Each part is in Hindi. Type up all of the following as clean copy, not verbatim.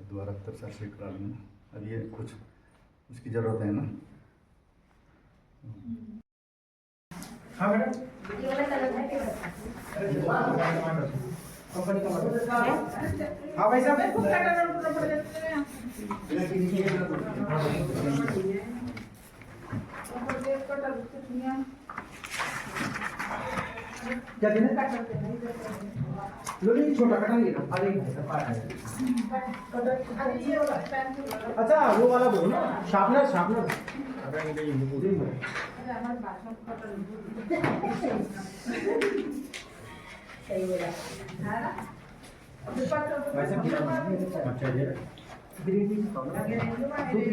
दोबारा तरह से करा लेना। अब ये कुछ उसकी ज़रूरत है ना। हाँ मैडम, ये वाला कलर है क्या? कंपनी का मॉडल। हाँ भाई साहब, क्या देना? लोली छोटा कटा नहीं है, अरे अच्छा वो वाला बोलो ना, शार्पनर शार्पनर। सही बोला। वैसे अच्छा ये ग्रीन टी तो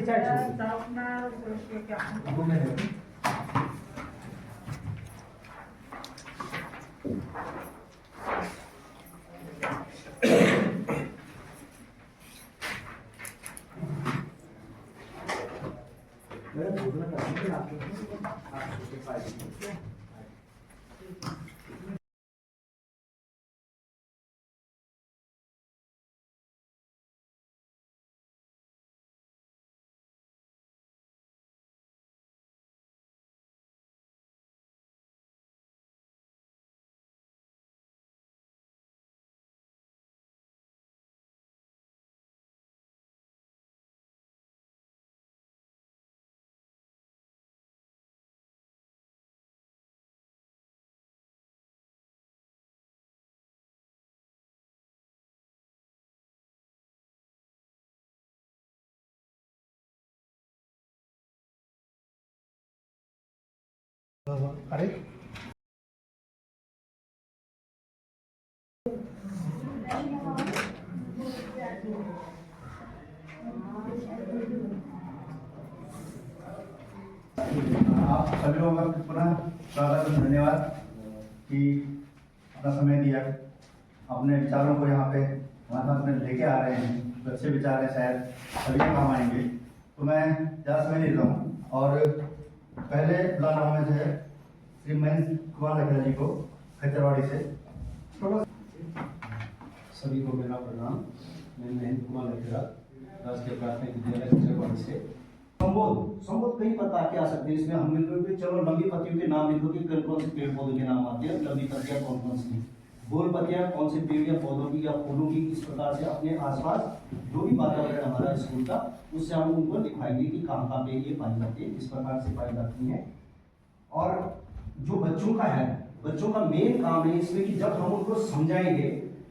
चाय घूमने मेरा भोजन का आपके अरे आप सभी लोगों का पुनः स्वागत धन्यवाद कि अपना समय दिया, अपने विचारों को यहाँ पे हमारे साथ में लेके आ रहे हैं। अच्छे विचार हैं, शायद सभी के काम आएंगे। तो मैं ज़्यादा समय नहीं लेता हूँ और पहले बुला रहा हूँ मैं जो है श्री महेंद्र कुमार लखेड़ा जी को खच्चरवाड़ी से। सभी को मेरा प्रणाम। मैं महेंद्र कुमार लखेड़ा, राजकीय प्राथमिक विद्यालय खच्चरवाड़ी से। संबोध कई प्रकार के आ सकते हैं। इसमें हम लिखोगे, चलो लंबी पत्तियों के नाम लिखोगे, कौन से पेड़ पौधों के नाम आते हैं, लंबी पत्तियां कौन कौन सी, गोल पत्तियां कौन से पेड़ या पौधों की या फूलों की। इस प्रकार से अपने आसपास जो भी वातावरण हमारा स्कूल का, उससे हम उनको दिखाएंगे कि कहाँ कहाँ पे ये पाई जाती है, किस प्रकार से पाई जाती है। और जो बच्चों का है, बच्चों का मेन काम है इसमें कि जब हम उनको समझाएंगे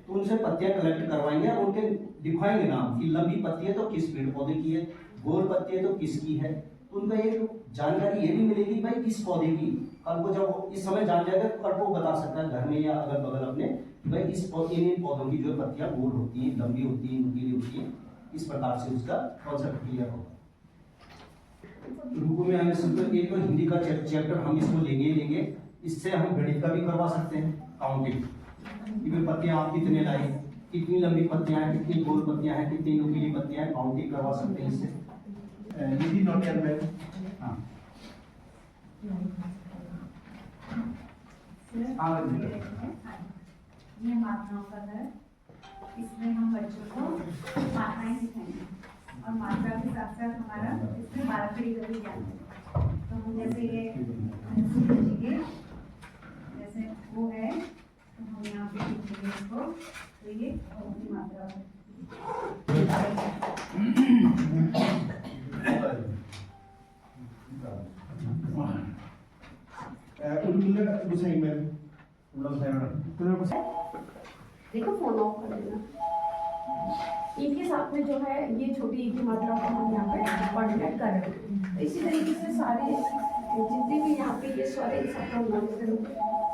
तो उनसे पत्तियां कलेक्ट करवाएंगे और उनके दिखाएंगे नाम कि लंबी पत्ती है तो किस पेड़ पौधे की है, गोल पत्ती है तो किसकी है। तो उनको एक जानकारी ये भी मिलेगी भाई किस पौधे की। कल को जब वो इस समय जान जाएगा तो कल को बता सकता है घर में या अगल बगल अपने, भाई इस इन पौधों की जो पत्तियां गोल होती हैं, लंबी होती हैं, नुकीली होती हैं। इस प्रकार से उसका कॉन्सेप्ट क्लियर होगा। रुको में हमें सिंपल एक तो हिंदी का चैप्टर हम इसको लेंगे। इससे हम गणित का भी करवा सकते हैं, काउंटिंग कि पत्तियां आप कितने लाई, कितनी लंबी पत्तियां हैं, कितनी गोल पत्तियां हैं, कितनी नुकीली पत्तियां हैं, काउंटिंग करवा सकते हैं इससे। निधि नोटियर में हाँ ये मात्राओं का है। इसमें हम बच्चों को मात्राएं सिखाएंगे और मात्रा के साथ साथ हमारा इसमें बारहवीं का भी ज्ञान है। तो हम जैसे ये लिखेंगे, जैसे वो है तो हम यहाँ पे लिखेंगे इसको, तो ये की मात्रा है। देखो फोन ऑफ कर देना। इनके साथ में जो है ये छोटी की मात्रा को हम यहाँ पे कोऑर्डिनेट कर रहे हैं। तो इसी तरीके से सारे जितने भी यहाँ पे ये सारे सबका नोट करो।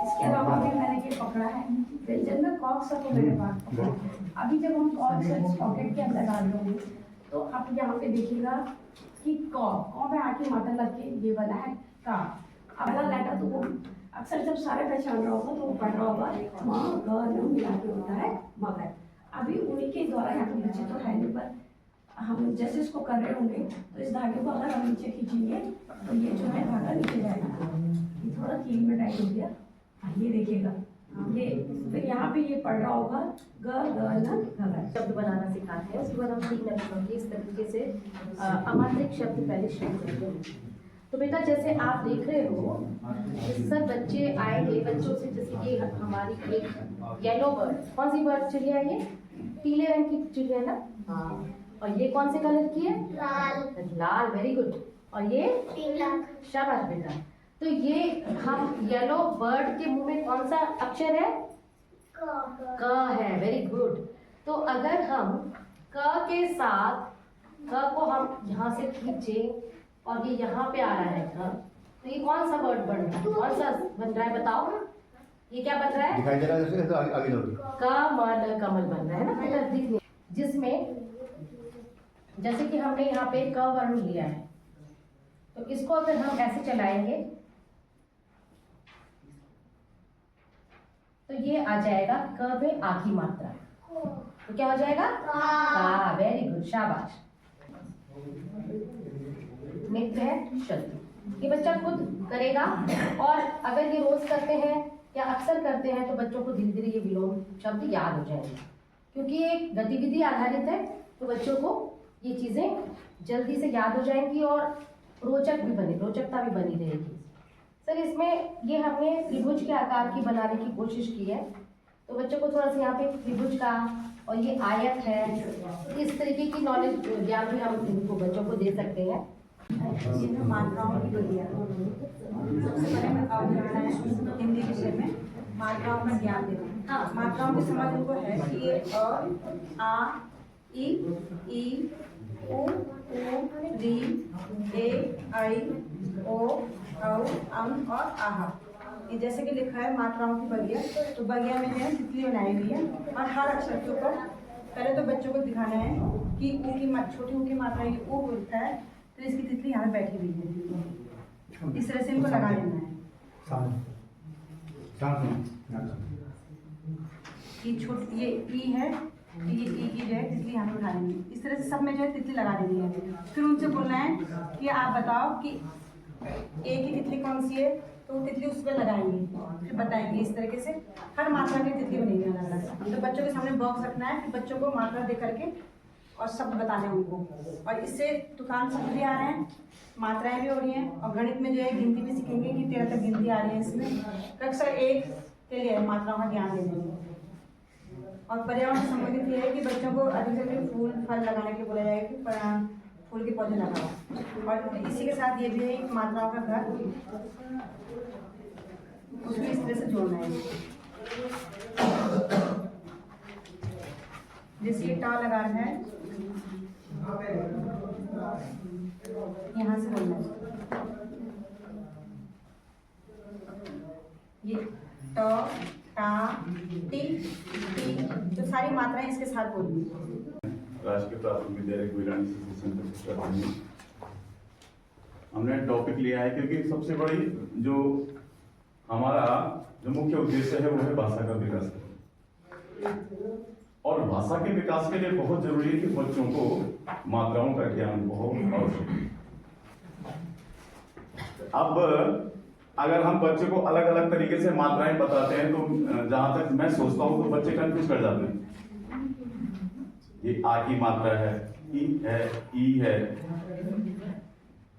इसके अलावा भी मैंने ये पकड़ा है व्यंजन में कॉक सब मेरे पास। अभी जब हम कॉक से पॉकेट के अंदर डाल देंगे तो आप यहाँ पे देखिएगा कि कॉ में आके मात्रा लग के ये बना है का। अगला लेटर तो वो अक्सर जब सारे पहचान रहा होगा तो वो पढ़ रहा होगा माँ ग न मिला के होता है मगर। अभी उन्हीं के द्वारा यहाँ पे बच्चे तो है नहीं, पर हम जैसे इसको कर रहे होंगे तो इस धागे को अगर हम नीचे खींचेंगे तो ये जो है धागा नीचे जाएगा। ये थोड़ा कील में टाइट हो गया, ये देखिएगा ये फिर यहाँ पे ये पढ़ रहा होगा ग न घ शब्द बनाना सिखाते हैं। उसके बाद हम सीखना सीखेंगे इस तरीके से अमात्रिक शब्द पहले शुरू करते हैं। तो बेटा जैसे आप देख रहे हो सब बच्चे आएंगे, बच्चों से जैसे कि हमारी एक येलो बर्ड, कौन सी बर्ड चिड़िया है ये? पीले रंग की चिड़िया ना? हाँ। और ये कौन से कलर की है? लाल। लाल, वेरी गुड। और ये पीला। शाबाश बेटा। तो ये हम येलो बर्ड के मुंह में कौन सा अक्षर है? क है, वेरी गुड। तो अगर हम क के साथ क को हम यहाँ से खींचे और ये यहाँ पे आ रहा है क, तो ये कौन सा वर्ड बन रहा है? कौन सा बन रहा है बताओ? ये क्या बन रहा है? दिखाई दे रहा है जैसे, तो आगे जाओ। कमल, कमल बन रहा है ना बेटा, दिखने, जिसमें जैसे कि हमने यहाँ पे क वर्ण लिया है, तो इसको अगर हम ऐसे चलाएंगे तो ये आ जाएगा क में आ की मात्रा, तो क्या हो जाएगा? का। वेरी गुड, शाबाश। मित्र है शत्रु, ये बच्चा खुद करेगा। और अगर ये रोज करते हैं या अक्सर करते हैं तो बच्चों को धीरे धीरे ये विलोम शब्द याद हो जाएंगे, क्योंकि ये एक गतिविधि आधारित है, तो बच्चों को ये चीजें जल्दी से याद हो जाएंगी और रोचकता भी बनी रहेगी। सर इसमें ये हमने त्रिभुज के आकार की बनाने की कोशिश की है, तो बच्चों को थोड़ा सा यहाँ पे त्रिभुज का और ये आयत है, इस तरीके की नॉलेज ज्ञान भी हम इनको बच्चों को दे सकते हैं। मात्राओं की दुनिया, सबसे पहले मैं अवधारणा है हिंदी विषय में मात्राओं का ज्ञान देना। हाँ, मात्राओं की समझ उनको है कि ये अ, आ, ई, उ, री, ए, आई, ओ, औ, अं और आहा। ये जैसे कि लिखा है मात्राओं की बगिया, तो बगिया में जो है तितली बनाई हुई है और हर अक्षर के ऊपर पहले तो बच्चों को दिखाना है कि ऊ की छोटी ऊ की मात्रा ये ऊ बोलता है, तो इसकी तितली यहाँ बैठी हुई है, इस तरह से इनको लगा देना है कि छोटी ये ई है, ये ई की जो है तितली यहाँ पे उठा लेंगे, इस तरह से सब में जो है तितली लगा देनी है। फिर उनसे बोलना है कि आप बताओ कि ए की तितली कौन सी है, तो तितली उस पर लगाएंगे, फिर बताएंगे। इस तरीके से हर मात्रा की तितली बनेगी अलग अलग। तो बच्चों के सामने बॉक्स रखना है, फिर बच्चों को मात्रा दे करके और शब्द बताने हैं उनको, और इससे तूफान शब्द भी आ रहे हैं, मात्राएं भी हो रही हैं, और गणित में जो है गिनती भी सीखेंगे कि 13 तक गिनती आ रही है इसमें। कक्षा 1 के लिए मात्राओं का ज्ञान देंगे। और पर्यावरण से संबंधित ये है कि बच्चों को अधिक से अधिक फूल फल लगाने के लिए बोला जाएगा कि फूल के पौधे लगाओ। और इसी के साथ ये भी है कि मात्राओं का घर, उसको इस तरह से जोड़ना है। जैसे ये टा लगा रहा है, यहाँ से बोलना है ये ट, टा, टी, टी, तो सारी मात्राएं इसके साथ बोलनी है। राजकीय प्राथमिक विद्यालय गुइलानी शिशु सेंटर से कर रहे हैं। हमने टॉपिक लिया है क्योंकि सबसे बड़ी जो हमारा जो मुख्य उद्देश्य है वो है भाषा का विकास। और भाषा के विकास के लिए बहुत जरूरी है कि बच्चों को मात्राओं का ज्ञान बहुत आवश्यक है। अब अगर हम बच्चे को अलग अलग तरीके से मात्राएं बताते हैं तो जहां तक मैं सोचता हूं तो बच्चे कंफ्यूज कर जाते हैं। ये आ की मात्रा है, ई है,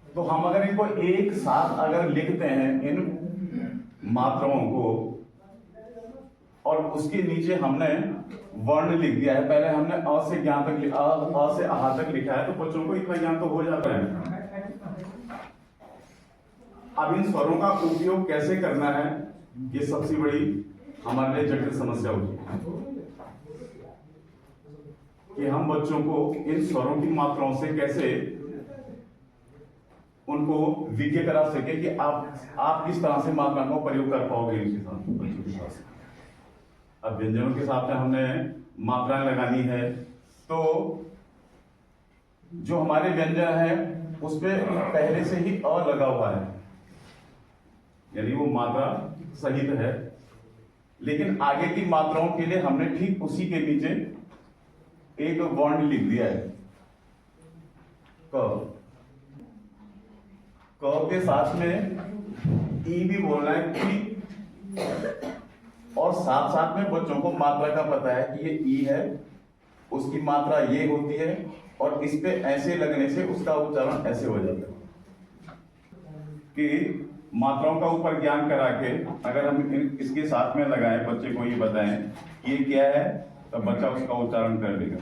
तो हम अगर इनको एक साथ अगर लिखते हैं इन मात्राओं को, और उसके नीचे हमने वर्ण लिख दिया है, पहले हमने अ से ज्ञान तक अ से आहा तक लिखा है, तो बच्चों को इतना ज्ञान तो हो जाता है। अब इन स्वरों का उपयोग कैसे करना है, ये सबसे बड़ी हमारे लिए जटिल समस्या होती है कि हम बच्चों को इन स्वरों की मात्राओं से कैसे उनको विज्ञ करा सके कि आप किस तरह से मात्रा का प्रयोग कर पाओगे इनके साथ, बच्चों के साथ। अब व्यंजनों के साथ हमने मात्राएं लगानी है, तो जो हमारे व्यंजन है उसपे पहले से ही अ लगा हुआ है, यानी वो मात्रा सहित है, लेकिन आगे की मात्राओं के लिए हमने ठीक उसी के नीचे एक वर्ण लिख दिया है क। क के साथ में ई भी बोलना है कि, और साथ साथ में बच्चों को मात्रा का पता है कि ये ई है, उसकी मात्रा ये होती है, और इस पे ऐसे लगने से उसका उच्चारण ऐसे हो जाता है। कि मात्राओं का ऊपर ज्ञान करा के अगर हम इसके साथ में लगाएं, बच्चे को ये बताएं ये क्या है, तो बच्चा उसका उच्चारण कर देगा।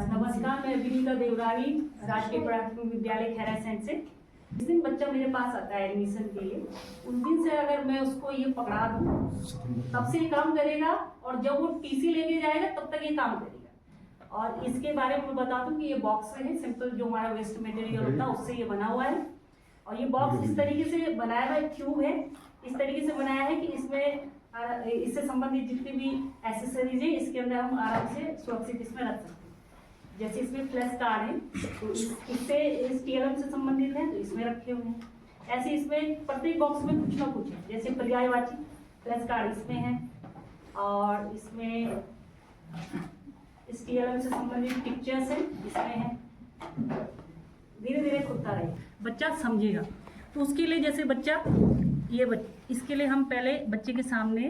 नमस्कार, मैं विनीता देवरानी, राजकीय प्राथमिक विद्यालय खैरासैंण से। जिस दिन बच्चा मेरे पास आता है एडमिशन के लिए, उस दिन से अगर मैं उसको ये पकड़ा दूँ तब से ये काम करेगा, और जब वो टीसी लेके जाएगा तब तक ये काम करेगा। और इसके बारे में बता दूं कि ये बॉक्स है सिंपल, जो हमारा वेस्ट मटेरियल होता है उससे ये बना हुआ है। और ये बॉक्स इस तरीके से बनाया हुआ ट्यूब है, इस तरीके से बनाया है कि इसमें इससे संबंधित जितनी भी एसेसरीज है इसके अंदर हम आराम से सुरक्षित इसमें रख सकते हैं। जैसे इसमें फ्लैश कार्ड है, तो इससे इस TLM से संबंधित है तो इसमें रखे हुए हैं। ऐसे इसमें प्रत्येक बॉक्स में कुछ ना कुछ है, जैसे पर्यायवाची फ्लैश कार्ड इसमें है, और इसमें इस TLM से संबंधित पिक्चर्स है इसमें है। धीरे धीरे खुलता रहे, बच्चा समझेगा। तो उसके लिए जैसे बच्चा इसके लिए हम पहले बच्चे के सामने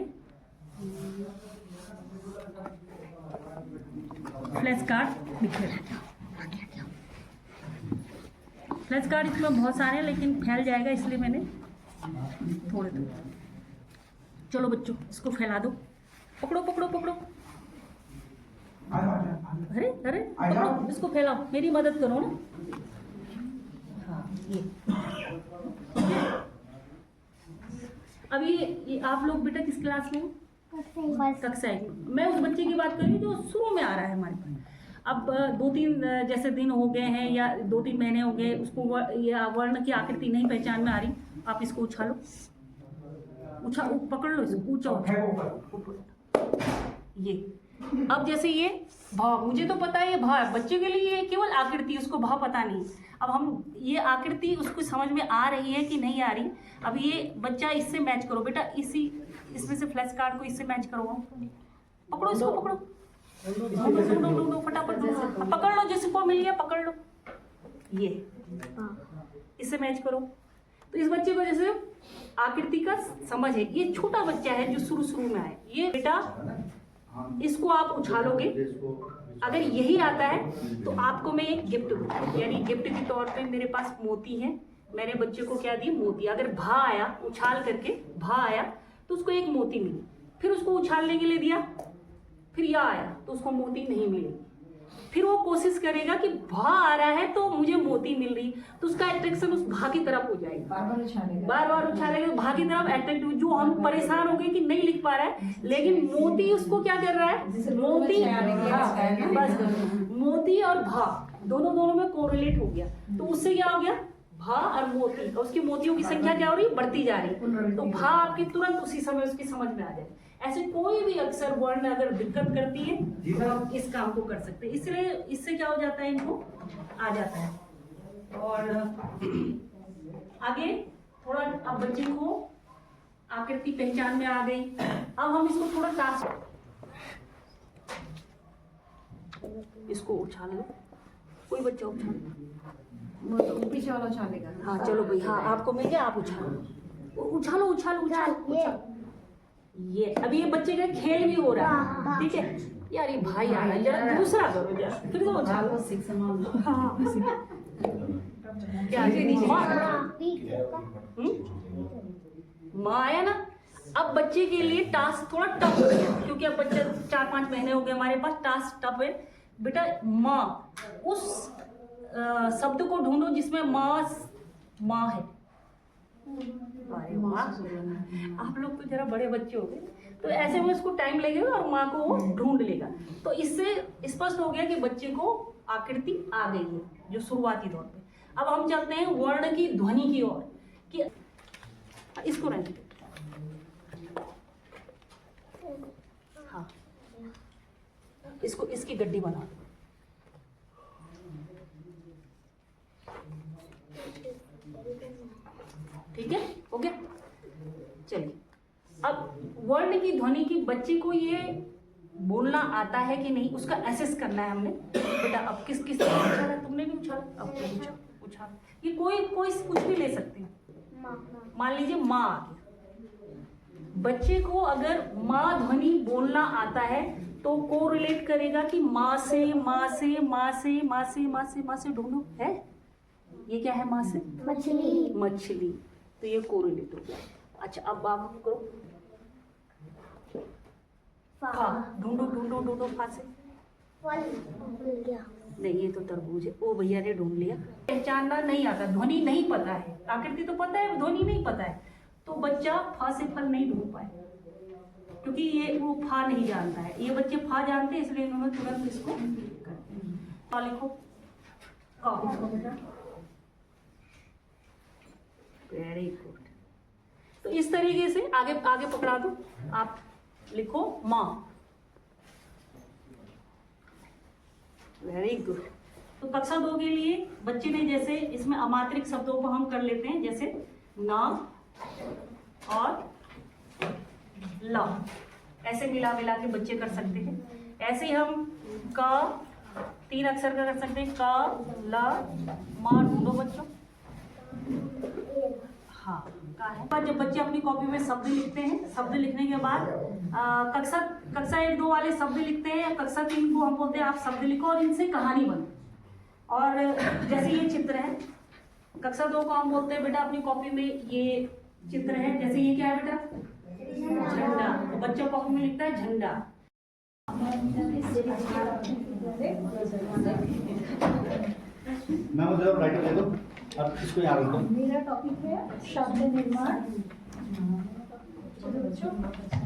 फ्लैश कार्ड लिखे। फ्लैश कार्ड इसमें बहुत सारे हैं लेकिन फैल जाएगा, इसलिए मैंने थोड़े चलो बच्चों इसको फैला दो, पकड़ो पकड़ो पकड़ो, अरे अरे पकड़ो, इसको फैलाओ, मेरी मदद करो ना। हाँ ये अब ये आप लोग बेटा किस क्लास में हो? कक्षा एक। मैं उस बच्चे की बात कर रही हूँ जो शुरू में आ रहा है हमारे पास। अब 2-3 जैसे दिन हो गए हैं या 2-3 महीने हो गए, उसको वर्ण की आकृति नहीं पहचान में आ रही, आप इसको उछालो, पकड़ लो इसको, ऊंचा ये। अब जैसे ये भाव, मुझे तो पता है ये भाव, बच्चे के लिए ये केवल आकृति, उसको भाव पता नहीं। अब हम ये आकृति उसको समझ में आ रही है कि नहीं आ रही। अब ये बच्चा इससे मैच करो बेटा, इसमें से फ्लैश कार्ड को इससे मैच करो, पकड़ो इसको, पकड़ो ढूंढो फटाफट, पकड़ लो, जिसको मिल गया पकड़ लो, ये इससे मैच करो। तो इस बच्चे को जैसे आकृति का समझ है, ये छोटा बच्चा है जो शुरू में आए, ये बेटा इसको आप उछालोगे, अगर यही आता है तो आपको मैं एक गिफ्ट दूँ, यानी गिफ्ट के तौर पे मेरे पास मोती है, मैंने बच्चे को क्या दी, मोती। अगर भा आया, उछाल करके भा आया तो उसको एक मोती मिली, फिर उसको उछालने के लिए दिया, फिर या आया तो उसको मोती नहीं मिली, फिर वो कोशिश करेगा कि भा आ रहा है तो मुझे मोती मिल रही, तो उसका अट्रैक्शन उस भा की तरफ हो जाएगा, बार बार उछालेगा भा की तरफ अट्रैक्ट। जो हम परेशान हो गए कि नहीं लिख पा रहा है, लेकिन मोती उसको क्या कर रहा है, मोती, बस मोती और भा दोनों में कोरिलेट हो गया, तो उससे क्या हो गया, भा और मोती, और उसकी मोतियों की संख्या क्या हो रही है, बढ़ती जा रही है, तो भा आपकी तुरंत उसी समय उसकी समझ में आ जाए। ऐसे कोई भी अक्षर वर्ण अगर दिक्कत करती है तो हम इस काम को कर सकते हैं, इसलिए इससे क्या हो जाता है, इनको आ जाता है। और आगे थोड़ा, अब बच्चे को आकृति पहचान में आ गई, अब हम इसको थोड़ा टास्क, इसको उछाल लो, कोई बच्चा उछाल, पीछे वाला उछालेगा। हाँ चलो भाई, हाँ आपको मिल गया, आप उछालो, उछालो। ये अभी ये बच्चे का खेल भी हो रहा है, ठीक है यार, ये भाई आ रहा है, जरा दूसरा करो, जरा फिर से उछालो। हाँ क्या माँ आया ना। अब बच्चे के लिए टास्क थोड़ा टफ हो गया, क्योंकि अब बच्चा 4-5 महीने हो गए हमारे पास, टास्क टफ है बेटा। माँ, उस शब्द को ढूंढो जिसमें माँ है। अरे वाह, आप लोग तो जरा बड़े बच्चे हो गए, तो ऐसे में उसको टाइम लगेगा और माँ को वो ढूंढ लेगा। तो इससे स्पष्ट हो गया कि बच्चे को आकृति आ गई है, जो शुरुआती दौर पे। अब हम चलते हैं वर्ण की ध्वनि की ओर, कि इसको रंग, हाँ इसको, इसकी गड्डी बना दो, ठीक है, हो गया। चलिए, अब वर्ण की ध्वनि की बच्चे को ये बोलना आता है कि नहीं, उसका एसेस करना है हमने। बेटा अब किस ने उछाला, तुमने भी उछाला, अब उछाल, ये कोई कुछ भी ले सकते हैं। मान लीजिए माँ आ गया, बच्चे को अगर माँ ध्वनि बोलना आता है तो कोरिलेट करेगा कि माँ से माँ से माँ से माँ से माँ से माँ से ढूंढो है। ये क्या है? माँ से मछली। मछली। तो ये कोरिलेट हो गया। अच्छा अब आप करो फा। ढूंढो ढूंढो ढूंढो फा से। नहीं ये तो तरबूज है। ओ भैया ने ढूंढ लिया। पहचानना नहीं आता, ध्वनि नहीं पता है, आकृति तो पता है, ध्वनि नहीं पता है, तो बच्चा फा से फल नहीं ढूंढ पाए, क्योंकि ये वो फा नहीं जानता है। ये बच्चे फा जानते हैं, इसलिए इन्होंने तुरंत इसको कर दिया। लिखो का। Very good. तो इस तरीके से आगे आगे पकड़ा दो। आप लिखो माँ। Very good. तो कक्षा 2 के लिए बच्चे ने जैसे इसमें अमात्रिक शब्दों को हम कर लेते हैं, जैसे ना और ला, ऐसे मिला मिला के बच्चे कर सकते हैं। ऐसे ही हम का 3 अक्षर का कर सकते हैं, का ला मा। ढूंढो बच्चों। हाँ का है। पर जब बच्चे अपनी कॉपी में शब्द लिखते हैं, शब्द लिखने के बाद कक्षा 1-2 वाले शब्द लिखते हैं, या कक्षा 3 को हम बोलते हैं आप शब्द लिखो और इनसे कहानी बनो। और जैसे ये चित्र है, कक्षा 2 को हम बोलते हैं बेटा अपनी कॉपी में ये चित्र है, जैसे ये क्या है बेटा? झंडा। तो बच्चों कॉपी में लिखता है झंडा। मैं मुझे राइटर दे दो, अब इसको याद रखो। मेरा टॉपिक है शब्द निर्माण।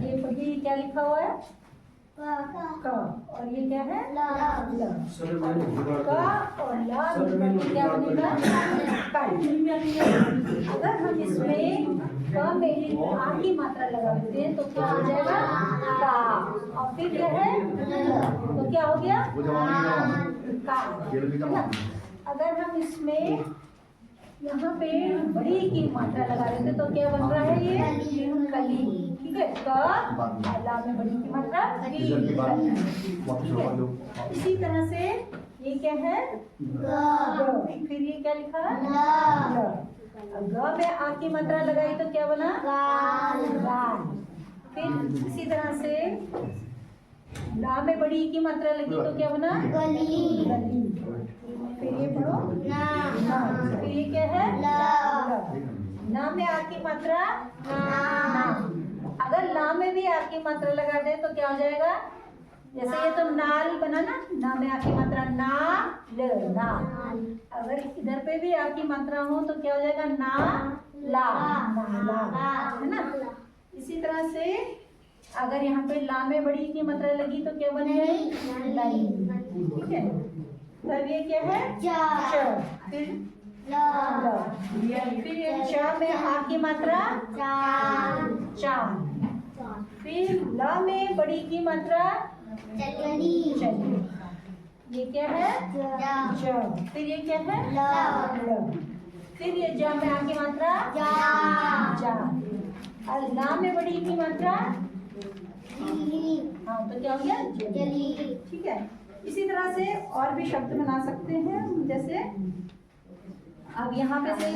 ये पढ़िए क्या लिखा हुआ है? का। और ये क्या है? ला। का और ला क्या बनेगा? अगर हम इसमें का में आ की मात्रा लगा देते हैं तो क्या हो जाएगा? का। और फिर क्या है? तो क्या हो गया? का। अगर हम इसमें यहाँ पे बड़ी की मात्रा लगा देते तो क्या बन रहा है? ये कली। ठीक है। का ला में बड़ी की मात्रा कली। इसी तरह से ये क्या है? ग। फिर ये क्या लिखा है? ग में आ की मात्रा लगाई तो क्या बना? गाल। फिर इसी तरह से ला में बड़ी की मात्रा लगी तो क्या बना? गली। फिर ये पढ़ो ना। फिर ये क्या है? ना में आ की मात्रा ना। अगर ला में भी आ की मात्रा लगा दे तो क्या हो जाएगा? जैसे ये तो नाल बना ना में आ की मात्रा ना ल ना। अगर इधर पे भी आ की मात्रा हो तो क्या हो जाएगा? ना ला है ना। इसी तरह से अगर यहाँ पे ला में बड़ी की मात्रा लगी तो क्या बन जाएगी? ठीक है। तब ये क्या है? च। फिर फिर ये च में आ की मात्रा चा। फिर ला में बड़ी की मात्रा चली। ये क्या है? ज। फिर ये क्या है? ल। फिर ये ज में आ की मात्रा जा। और ला में बड़ी की मात्रा हाँ तो क्या हो गया? जली। ठीक है। इसी तरह से और भी शब्द बना सकते हैं, जैसे अब यहाँ पे से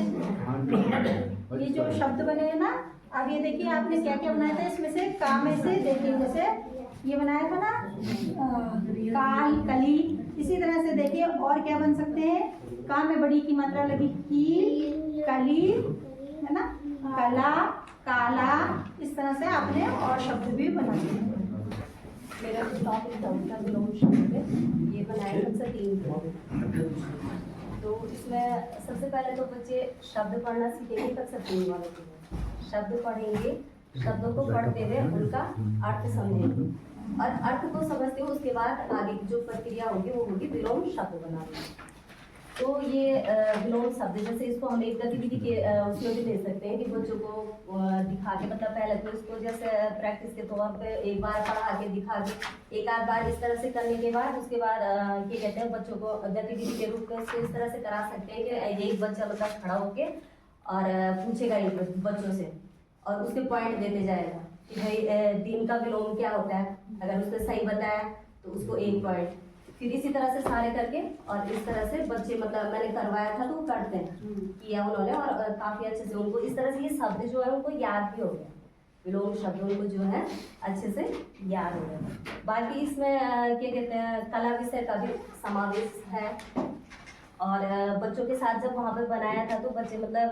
ये जो शब्द बने हैं ना, अब ये देखिए आपने क्या क्या बनाया था इसमें से। का में से देखिए जैसे ये बनाया था ना काल कली। इसी तरह से देखिए और क्या बन सकते हैं? का में बड़ी की मात्रा लगी कील कली है ना, कला काला। इस तरह से आपने और शब्द भी बनाए। मेरा जो टॉपिक था उनका विलोम शब्द है, ये बनाया सबसे 3। तो इसमें सबसे पहले तो बच्चे शब्द पढ़ना सीखेंगे। कक्षा 3 वालों के शब्द पढ़ेंगे, शब्दों को पढ़ते हुए उनका अर्थ समझेंगे, और अर्थ को समझते हुए उसके बाद आगे की जो प्रक्रिया होगी वो होगी विलोम शब्द बनाना। तो ये विलोम शब्द जैसे इसको हम एक गतिविधि के उसमें भी ले सकते हैं कि बच्चों को दिखा के, मतलब पहले तो इसको जैसे प्रैक्टिस के तौर पे एक बार पढ़ा के दिखा के, एक आध बार इस तरह से करने के बाद उसके बाद क्या कहते हैं बच्चों को गतिविधि के रूप में इसको इस तरह से करा सकते हैं कि एक बच्चा मतलब खड़ा होके और पूछेगा इन बच्चों से और उसके पॉइंट देते जाएगा कि भाई दिन का विलोम क्या होता है। अगर उसने सही बताया तो उसको 1 पॉइंट। फिर इसी तरह से सारे करके और इस तरह से बच्चे, मतलब मैंने करवाया था तो वो करते हैं, किया उन्होंने और काफी अच्छे से उनको इस तरह से ये शब्द जो है उनको याद भी हो गया। विलोम शब्द उनको जो है अच्छे से याद हो गए। बाकी इसमें क्या कहते हैं कला विषय का भी समावेश है। और बच्चों के साथ जब वहाँ पे बनाया था तो बच्चे मतलब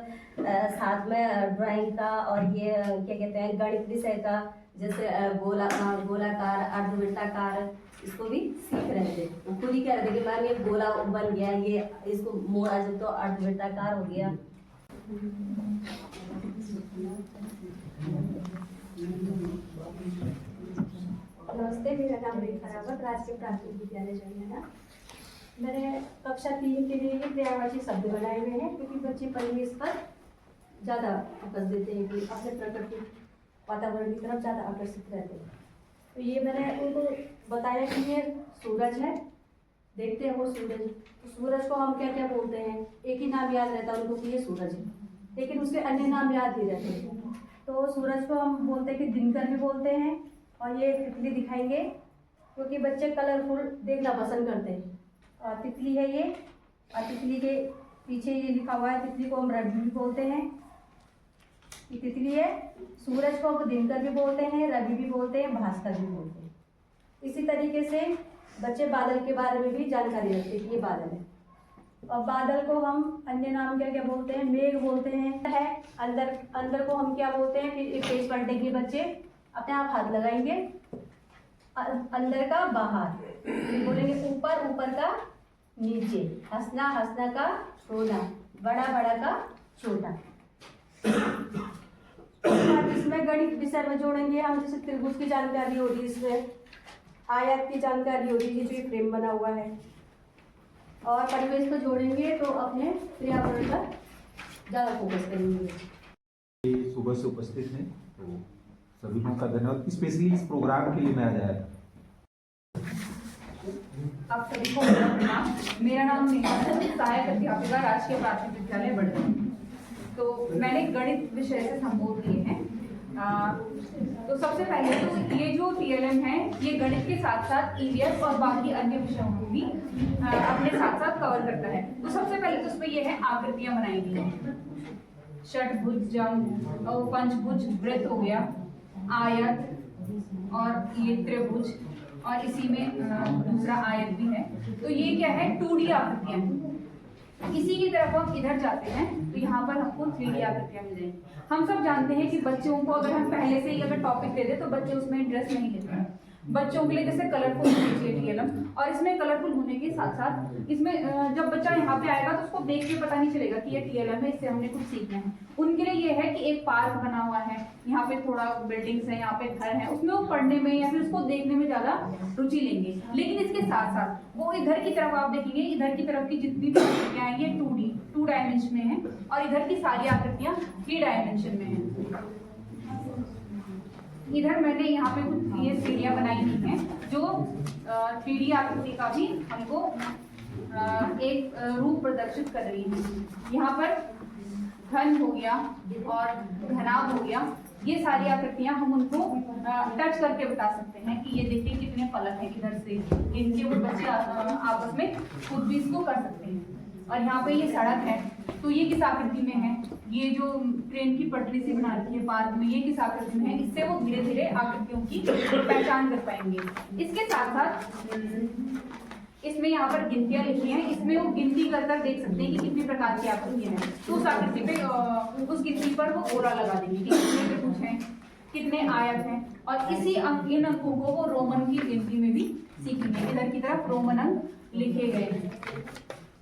साथ में ड्राइंग का और ये क्या कहते हैं गणित विषय का, जैसे गोलाकार अर्धवृत्ताकार, इसको भी सीख रहे थे। खुद ही कह रहे थे कि मैम ये गोला बन गया, ये इसको मोड़ा जब तो अर्धवृत्ताकार हो गया। नमस्ते, मेरा नाम रेखा रावत, राजकीय प्राथमिक विद्यालय जयनगर। मैंने कक्षा 3 के लिए पर्यायवाची शब्द बनाए हुए हैं क्योंकि बच्चे परिवेश पर ज़्यादा फोकस देते हैं कि अपने प्रकृति वातावरण की तरफ ज़्यादा आकर्षित रहते हैं। तो ये मैंने उनको बताया कि ये सूरज है, देखते हैं वो सूरज। तो सूरज को हम क्या क्या बोलते हैं, एक ही नाम याद रहता है उनको कि ये सूरज है, लेकिन उसके अन्य नाम याद नहीं रहते। तो सूरज को हम बोलते हैं कि दिनकर भी बोलते हैं। और ये तितली दिखाएंगे क्योंकि बच्चे कलरफुल देखना पसंद करते हैं। और तितली है ये, और तितली के पीछे ये लिखा हुआ है, तितली को हम रवि भी बोलते हैं। ये तितली है। सूरज को हम दिनकर भी बोलते हैं, रवि भी बोलते हैं, भास्कर भी बोलते हैं। इसी तरीके से बच्चे बादल के बारे में भी जानकारी रखते हैं कि ये बादल है। और बादल को हम अन्य नाम क्या क्या बोलते हैं, मेघ बोलते हैं। अंदर को हम क्या बोलते हैं, फिर एक पेज पलटेंगे बच्चे, अपने आप हाथ लगाएंगे। अंदर का बाहर बोलेंगे, ऊपर ऊपर का नीचे, हंसना हंसना का रोना, बड़ा बड़ा का छोटा। इसमें गणित विषय में जोड़ेंगे हम, जैसे त्रिभुज की जानकारी होगी, इसमें आयत की जानकारी होगी, जो ये फ्रेम बना हुआ है। और परिवेश को जोड़ेंगे तो अपने पर्यावरण पर ज़्यादा फोकस करेंगे। सुबह से उपस्थित हैं तो सभी का धन्यवाद। स्पेशली इस प्रोग्राम के लिए मैं आज आया। आप सभी को मेरा प्रणाम। मेरा नाम नेहा है, सहायक अध्यापिका, राजकीय प्राथमिक विद्यालय बढ़नी। तो मैंने गणित विषय से संबोध किए हैं। तो सबसे पहले तो ये जो TLM है ये गणित के साथ साथ EVS और बाकी अन्य विषयों को भी अपने साथ साथ कवर करता है। तो सबसे पहले तो उसमें ये है आकृतियां बनाएंगी, षटभुजम, पंचभुज, वृत्त हो गया, आयत और ये त्रिभुज, और इसी में दूसरा आयत भी है। तो ये क्या है, 2D आकृतियां। इसी की तरफ हम इधर जाते हैं तो यहाँ पर हमको 3D आकृतियां मिल जाएंगी। हम सब जानते हैं कि बच्चों को अगर हम पहले से ही अगर टॉपिक दे दे तो बच्चे उसमें इंटरेस्ट नहीं लेते हैं। बच्चों के लिए जैसे कलरफुल होनी चाहिए TLM, और इसमें कलरफुल होने के साथ साथ इसमें जब बच्चा यहाँ पे आएगा तो उसको देख के पता नहीं चलेगा कि ये TLM है, इससे हमने कुछ सीखना है। उनके लिए ये है कि एक पार्क बना हुआ है, यहाँ पे थोड़ा बिल्डिंग्स है, यहाँ पे घर है, उसमें वो पढ़ने में या फिर उसको देखने में ज्यादा रुचि लेंगे। लेकिन इसके साथ साथ वो इधर की तरफ आप देखेंगे, इधर की तरफ की जितनी भी आकृतियां हैं ये 2 डायमेंशन में है, और इधर की सारी आकृतियां 3 डायमेंशन में है। इधर मैंने यहाँ पे कुछ ये सीढ़ियाँ बनाई हुई हैं जो 3D आकृति का भी हमको एक रूप प्रदर्शित कर रही है। यहाँ पर घन हो गया और घनाभ हो गया, ये सारी आकृतियां हम उनको टच करके बता सकते हैं कि ये देखिए कितने फलक हैं इधर से, इनके वो बच्चे आपस में खुद भी इसको कर सकते हैं। और यहाँ पे ये सड़क है तो ये किस आकृति में है, ये जो ट्रेन की पटरी से बना रखी है पार्क में, ये किस आकृति में है, इससे वो धीरे धीरे आकृतियों की पहचान कर पाएंगे। इसके साथ साथ इसमें यहाँ पर गिनतियां लिखी हैं, इसमें वो गिनती कर कर देख सकते हैं कि कितनी प्रकार की आकृतियां हैं। तो उस आकृति पे उस गिनती पर वो ओरा लगा देंगे कि कितने पे कुछ है, कितने आयत हैं, और इसी इन अंकों को वो रोमन की गिनती में भी सीखेंगे। इधर की तरफ रोमन अंक लिखे गए हैं।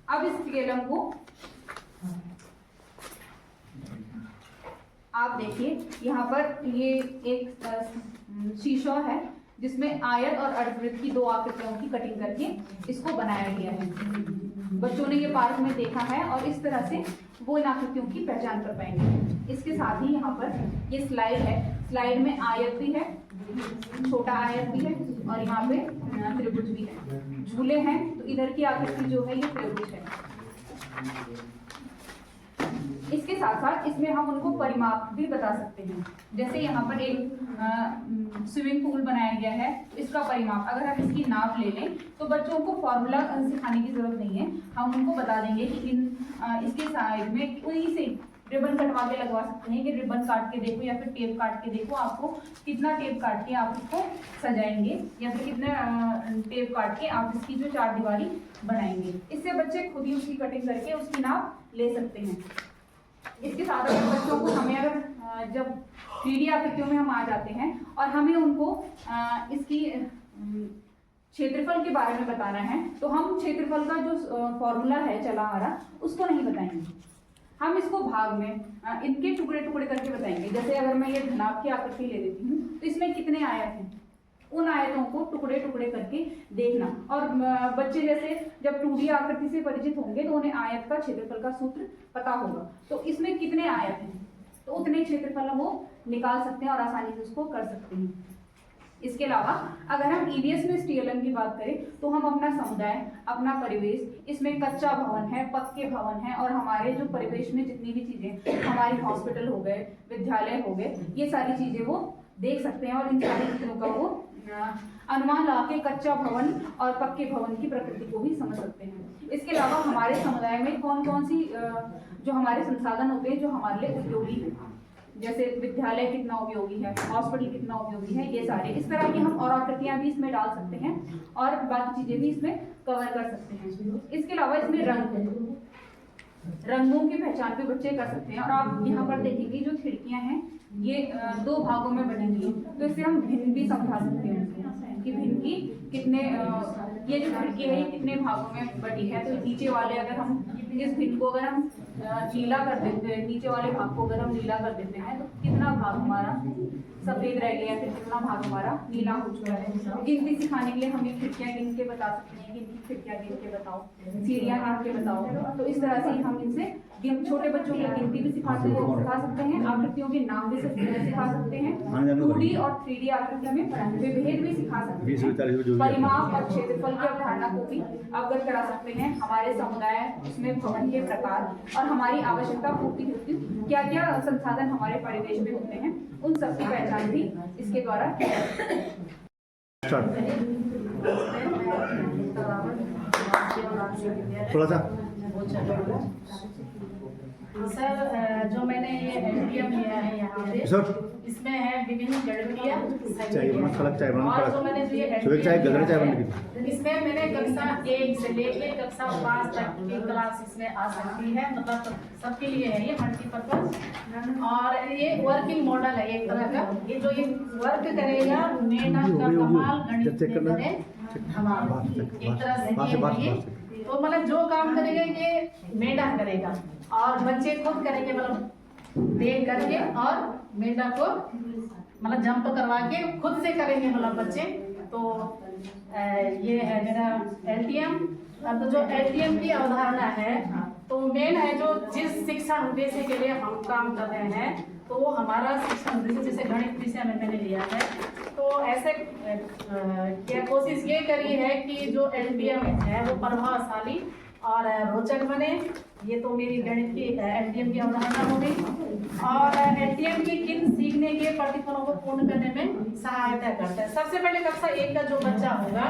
अब इस TLM को आप देखिए, यहाँ पर ये एक शीशा है जिसमें आयत और अर्धवृत्त की 2 आकृतियों की कटिंग करके इसको बनाया गया है। बच्चों ने ये पार्क में देखा है और इस तरह से वो इन आकृतियों की पहचान कर पाएंगे। इसके साथ ही यहाँ पर ये स्लाइड है, स्लाइड में आयत भी है, छोटा आयत भी है, और यहाँ पे त्रिभुज भी है। झूले हैं तो इधर की आकृति जो है ये त्रिभुज है। इसके साथ साथ इसमें हम उनको परिमाप भी बता सकते हैं। जैसे यहाँ पर एक स्विमिंग पूल बनाया गया है, इसका परिमाप अगर हम इसकी नाप ले लें तो बच्चों को फॉर्मूला सिखाने की जरूरत नहीं है, हम उनको बता देंगे कि इसके साइड में उन्हीं से रिबन कटवा के लगवा सकते हैं कि रिबन काट के देखो या फिर टेप काट के देखो आपको कितना टेप काट के आप इसको सजाएंगे या फिर कितना टेप काट के आप इसकी जो चार दीवारी बनाएंगे। इससे बच्चे खुद ही उसकी कटिंग करके उसकी नाप ले सकते हैं। इसके साथ अगर बच्चों को हमें अगर जब 3D आकृतियों में हम आ जाते हैं और हमें उनको इसकी क्षेत्रफल के बारे में बताना है तो हम क्षेत्रफल का जो फॉर्मूला है चला आ रहा उसको नहीं बताएंगे, हम इसको भाग में इनके टुकड़े टुकड़े करके बताएंगे। जैसे अगर मैं ये धनाभ की आकृति ले लेती हूँ तो इसमें कितने आयत हैं, उन आयतों को टुकड़े टुकड़े करके देखना। और बच्चे जैसे जब 2D आकृति से परिचित होंगे तो उन्हें आयत का क्षेत्रफल का सूत्र पता होगा, तो इसमें कितने आयत हैं तो उतने क्षेत्रफल वो निकाल सकते हैं और आसानी से उसको कर सकते हैं। इसके अलावा अगर हम EVS में STLM की बात करें तो हम अपना समुदाय, अपना परिवेश, इसमें कच्चा भवन है, पक्के भवन है और हमारे जो परिवेश में जितनी भी चीजें, हमारी हॉस्पिटल हो गए, विद्यालय हो गए, ये सारी चीजें वो देख सकते हैं और इन सारी चीजों का वो अनुमान लगा के कच्चा भवन और पक्के भवन की प्रकृति को भी समझ सकते हैं। इसके अलावा हमारे समुदाय में कौन कौन सी जो हमारे संसाधन होते हैं जो हमारे लिए उपयोगी है, जैसे विद्यालय कितना उपयोगी है, हॉस्पिटल कितना उपयोगी है, ये सारे इस तरह की हम और आकृतियां भी इसमें डाल सकते हैं और बाकी चीजें भी इसमें कवर कर सकते हैं। इसके अलावा इसमें रंगों की पहचान भी बच्चे कर सकते हैं। और आप यहाँ पर देखेंगे जो खिड़कियां हैं ये 2 भागों में बनी हुई है, तो इससे हम भिन्न भी समझा सकते हैं कि भिन्न की कितने ये जो खिड़की है ये कितने भागों में बनी है। तो नीचे वाले अगर हम इस भिन्न को अगर हम नीला कर देते हैं, नीचे वाले भाग को अगर हम नीला कर देते हैं तो कितना भाग हमारा सफेद रह गया, फिर कितना भाग हमारा नीला हो चुका है। गिनती सिखाने के लिए हम ये खिड़कियां गिन के बता सकते हैं कि इनकी खिड़कियां गिन के बताओ, सीढ़ियां गिन के बताओ। तो इस तरह से हम इनसे छोटे बच्चों की गिनती भी सिखा सकते हैं, आकृतियों के नाम भी सिखा सकते हैं, 2D और 3D आकृतियों में विभेद भी सिखा सकते हैं, परिमाप और क्षेत्रफल की अवधारणा को भी अवगत करा सकते हैं, हमारे समुदाय उसमें भवन के प्रकार और हमारी आवश्यकता पूर्ति हेतु क्या क्या संसाधन हमारे परिवेश में होते हैं उन सबकी पहचान भी इसके द्वारा की जा सकती है। थोड़ा सा सर, जो मैंने ये LTM लिया है यहाँ पे इसमें है विभिन्न गणितीय और जो मैंने इसमें मैंने कक्षा 1 से लेके कक्षा 5 तक की क्लास इसमें आ सकती है, मतलब सबके लिए है ये मल्टीपर्पज। और ये वर्किंग मॉडल है एक तरह का, ये जो ये वर्क करेगा मेहनत का कमाल गणित में करे हमारा एक तरह से तो मतलब जो काम करेगा ये मेढा करेगा और बच्चे खुद करेंगे, मतलब देख करके और मेढा को मतलब जंप करवा के खुद से करेंगे मतलब बच्चे। तो ये है मेरा LTM। अब तो जो LTM की अवधारणा है तो मेन है जो जिस शिक्षण उद्देश्य के लिए हम काम कर रहे हैं तो वो हमारा शिक्षण उद्देश्य जैसे गणित विषय में मैंने लिया है तो ऐसे क्या कोशिश ये करी है कि जो LTM है वो प्रभावशाली और रोचक बने। ये तो मेरी गणित की LTM की अवधारणा हो गई। और LTM की किन सीखने के प्रतिफलों को पूर्ण करने में सहायता करता है। सबसे पहले कक्षा 1 का जो बच्चा होगा